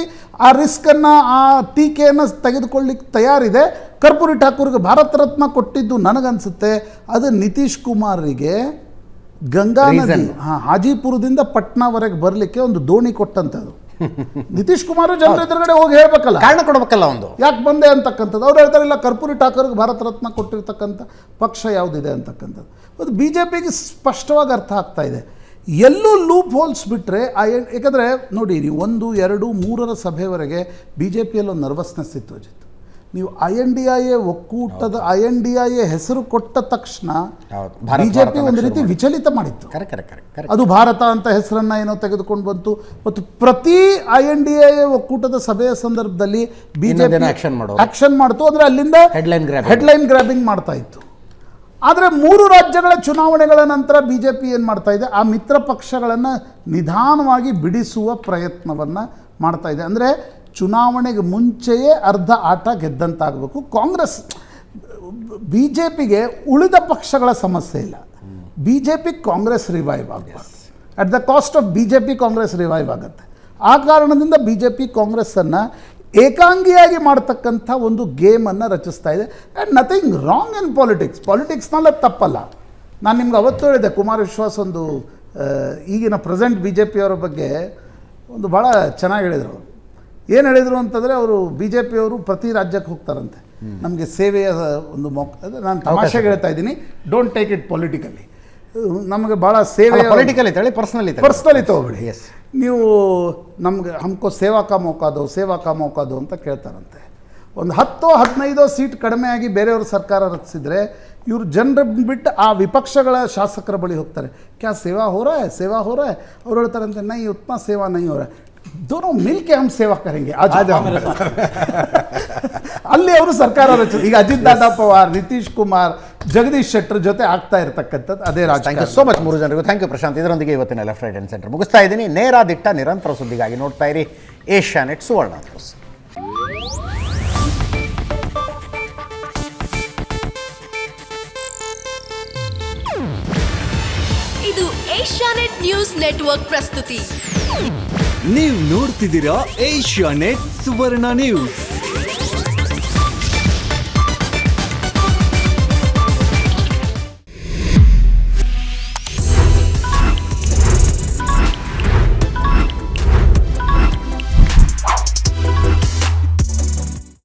ಆ ರಿಸ್ಕನ್ನು, ಆ ಟೀಕೆಯನ್ನು ತೆಗೆದುಕೊಳ್ಳಿಕ್ಕೆ ತಯಾರಿದೆ. ಕರ್ಪೂರಿ ಠಾಕೂರ್ಗೆ ಭಾರತ ರತ್ನ ಕೊಟ್ಟಿದ್ದು ನನಗನ್ಸುತ್ತೆ ಅದು ನಿತೀಶ್ ಕುಮಾರಿಗೆ ಗಂಗಾ ನದಿ, ಹಾಜಿಪುರದಿಂದ ಪಟ್ನಾವರೆಗೆ ಬರಲಿಕ್ಕೆ ಒಂದು ದೋಣಿ ಕೊಟ್ಟಂಥದ್ದು. ನಿತೀಶ್ ಕುಮಾರ್ ಜನರ ಎದುರುಗಡೆ ಹೋಗಿ ಹೇಳ್ಬೇಕಲ್ಲ, ಕಾರಣ ಕೊಡಬೇಕಲ್ಲ ಒಂದು, ಯಾಕೆ ಬಂದೆ ಅಂತಕ್ಕಂಥದ್ದು. ಅವ್ರು ಹೇಳ್ತಾರೆ ಇಲ್ಲ, ಕರ್ಪೂರಿ ಠಾಕೂರ್ಗೆ ಭಾರತ ರತ್ನ ಕೊಟ್ಟಿರ್ತಕ್ಕಂಥ ಪಕ್ಷ ಯಾವುದಿದೆ ಅಂತಕ್ಕಂಥದ್ದು. ಅದು BJPಗೆ ಸ್ಪಷ್ಟವಾಗಿ ಅರ್ಥ ಆಗ್ತಾ ಇದೆ. ಎಲ್ಲೂ ಲೂಪ್ ಹೋಲ್ಸ್ ಬಿಟ್ಟರೆ ಯಾಕಂದರೆ ನೋಡಿ, ನೀವು 1, 2, 3ರ ಸಭೆವರೆಗೆ BJPಯಲ್ಲಿ ಒಂದು ನರ್ವಸ್ನೆಸ್ ಇತ್ತು ಅಜಿತ್. ನೀವು INDIA ಒಕ್ಕೂಟದ INDIA ಹೆಸರು ಕೊಟ್ಟ ತಕ್ಷಣ BJP ಒಂದು ರೀತಿ ವಿಚಲಿತ ಮಾಡಿತ್ತು. ಅದು ಭಾರತ ಅಂತ ಹೆಸರನ್ನು ಏನೋ ತೆಗೆದುಕೊಂಡು ಬಂತು. ಮತ್ತು ಪ್ರತಿ INDIA ಒಕ್ಕೂಟದ ಸಭೆಯ ಸಂದರ್ಭದಲ್ಲಿ BJP ಆಕ್ಷನ್ ಮಾಡ್ತು. ಅಂದರೆ ಅಲ್ಲಿಂದ ಹೆಡ್ಲೈನ್ ಗ್ರ್ಯಾಬಿಂಗ್ ಮಾಡ್ತಾ ಇತ್ತು. ಆದರೆ 3 ರಾಜ್ಯಗಳ ಚುನಾವಣೆಗಳ ನಂತರ BJP ಏನು ಮಾಡ್ತಾ ಇದೆ, ಆ ಮಿತ್ರ ಪಕ್ಷಗಳನ್ನು ನಿಧಾನವಾಗಿ ಬಿಡಿಸುವ ಪ್ರಯತ್ನವನ್ನು ಮಾಡ್ತಾ ಇದೆ. ಅಂದರೆ ಚುನಾವಣೆಗೆ ಮುಂಚೆಯೇ ಅರ್ಧ ಆಟ ಗೆದ್ದಂತಾಗಬೇಕು. ಕಾಂಗ್ರೆಸ್ BJPಗೆ ಉಳಿದ ಪಕ್ಷಗಳ ಸಮಸ್ಯೆ ಇಲ್ಲ. BJP ಕಾಂಗ್ರೆಸ್ ರಿವೈವ್ ಆಗಬೇಕು. At the cost of BJP Congress revive ಆಗುತ್ತೆ. ಆ ಕಾರಣದಿಂದ BJP ಕಾಂಗ್ರೆಸ್ಸನ್ನು ಏಕಾಂಗಿಯಾಗಿ ಮಾಡ್ತಕ್ಕಂಥ ಒಂದು ಗೇಮನ್ನು ರಚಿಸ್ತಾ ಇದೆ. ಆ್ಯಂಡ್ ನಥಿಂಗ್ ರಾಂಗ್ ಇನ್ ಪಾಲಿಟಿಕ್ಸ್ನಲ್ಲ ತಪ್ಪಲ್ಲ. ನಾನು ನಿಮ್ಗೆ ಅವತ್ತು ಹೇಳಿದೆ, ಕುಮಾರ್ ವಿಶ್ವಾಸ್ ಒಂದು ಈಗಿನ ಪ್ರೆಸೆಂಟ್ BJP ಅವರ ಬಗ್ಗೆ ಒಂದು ಭಾಳ ಚೆನ್ನಾಗಿ ಹೇಳಿದರು. ಅವರು ಏನು ಹೇಳಿದರು ಅಂತಂದರೆ, ಅವರು BJP ಅವರು ಪ್ರತಿ ರಾಜ್ಯಕ್ಕೆ ಹೋಗ್ತಾರಂತೆ. ನಮಗೆ ಸೇವೆಯ ಒಂದು ನಾನು ತಮಾಷೆಗೆ ಹೇಳ್ತಾ ಇದ್ದೀನಿ, ಡೋಂಟ್ ಟೇಕ್ ಇಟ್ ಪೊಲಿಟಿಕಲಿ. ನಮಗೆ ಭಾಳ ಸೇವೆ ಪೊಲಿಟಿಕಲಿ ಪರ್ಸ್ನಲಿ ತಗೋಬೇಡಿ. ನೀವು ನಮಗೆ ಹಮ್ಕೋ ಸೇವಾ ಕಾ ಮೌಕಾದೋ ಅಂತ ಕೇಳ್ತಾರಂತೆ. ಒಂದು 10-15 ಸೀಟ್ ಕಡಿಮೆಯಾಗಿ ಬೇರೆಯವರು ಸರ್ಕಾರ ರಚಿಸಿದರೆ ಇವರು ಜನರ ಬಿಟ್ಟು ಆ ವಿಪಕ್ಷಗಳ ಶಾಸಕರ ಬಳಿ ಹೋಗ್ತಾರೆ. ಕ್ಯಾ ಸೇವಾ ಹೋ ರहा है ಅವ್ರು ಹೇಳ್ತಾರಂತೆ, ನೈ ಉತ್ಮ ಸೇವಾ ನೈ ಹೋ ರहा है, दोनों मिलके हम सेवा करेंगे आज ಅಲ್ಲಿ ಅವರು ಸರ್ಕಾರ ರಚಿಸಿ. ಈಗ ಅಜಿತ್ ದಾದಾ ಪವಾರ್, ನಿತೀಶ್ ಕುಮಾರ್, ಜಗದೀಶ್ ಶೆಟ್ಟರ್ ಜೊತೆ ಆಗ್ತಾ ಇರತಕ್ಕಂಥದ್ದು ಅದೇ ಥ್ಯಾಂಕ್ ಯು ರಾಜಕಾರಣ. ಸೋ ಮಚ್ ಮೂರು ಜನರಿಗೂ. Thank you Prashanth. ಇದರೊಂದಿಗೆ ಇವತ್ತಿನ ಲೆಫ್ಟ್ ರೈಟ್ ಆ್ಯಂಡ್ ಸೆಂಟರ್ ಮುಗಿಸ್ತಾ ಇದ್ದೀನಿ. ನೇರ ದಿಟ್ಟ ನಿರಂತರ ಸುದ್ದಿಗಾಗಿ ನೋಡ್ತಾ ಇರಿ ಏಷ್ಯಾನೆಟ್ ಸುವರ್ಣ ನ್ಯೂಸ್. ಇದು ಏಷ್ಯಾನೆಟ್ ನ್ಯೂಸ್ ನೆಟ್ವರ್ಕ್ ಪ್ರಸ್ತುತಿ. ನೀವು ನೋಡ್ತಿದ್ದೀರಾ ಏಷ್ಯಾನೆಟ್ ಸುವರ್ಣ ನ್ಯೂಸ್.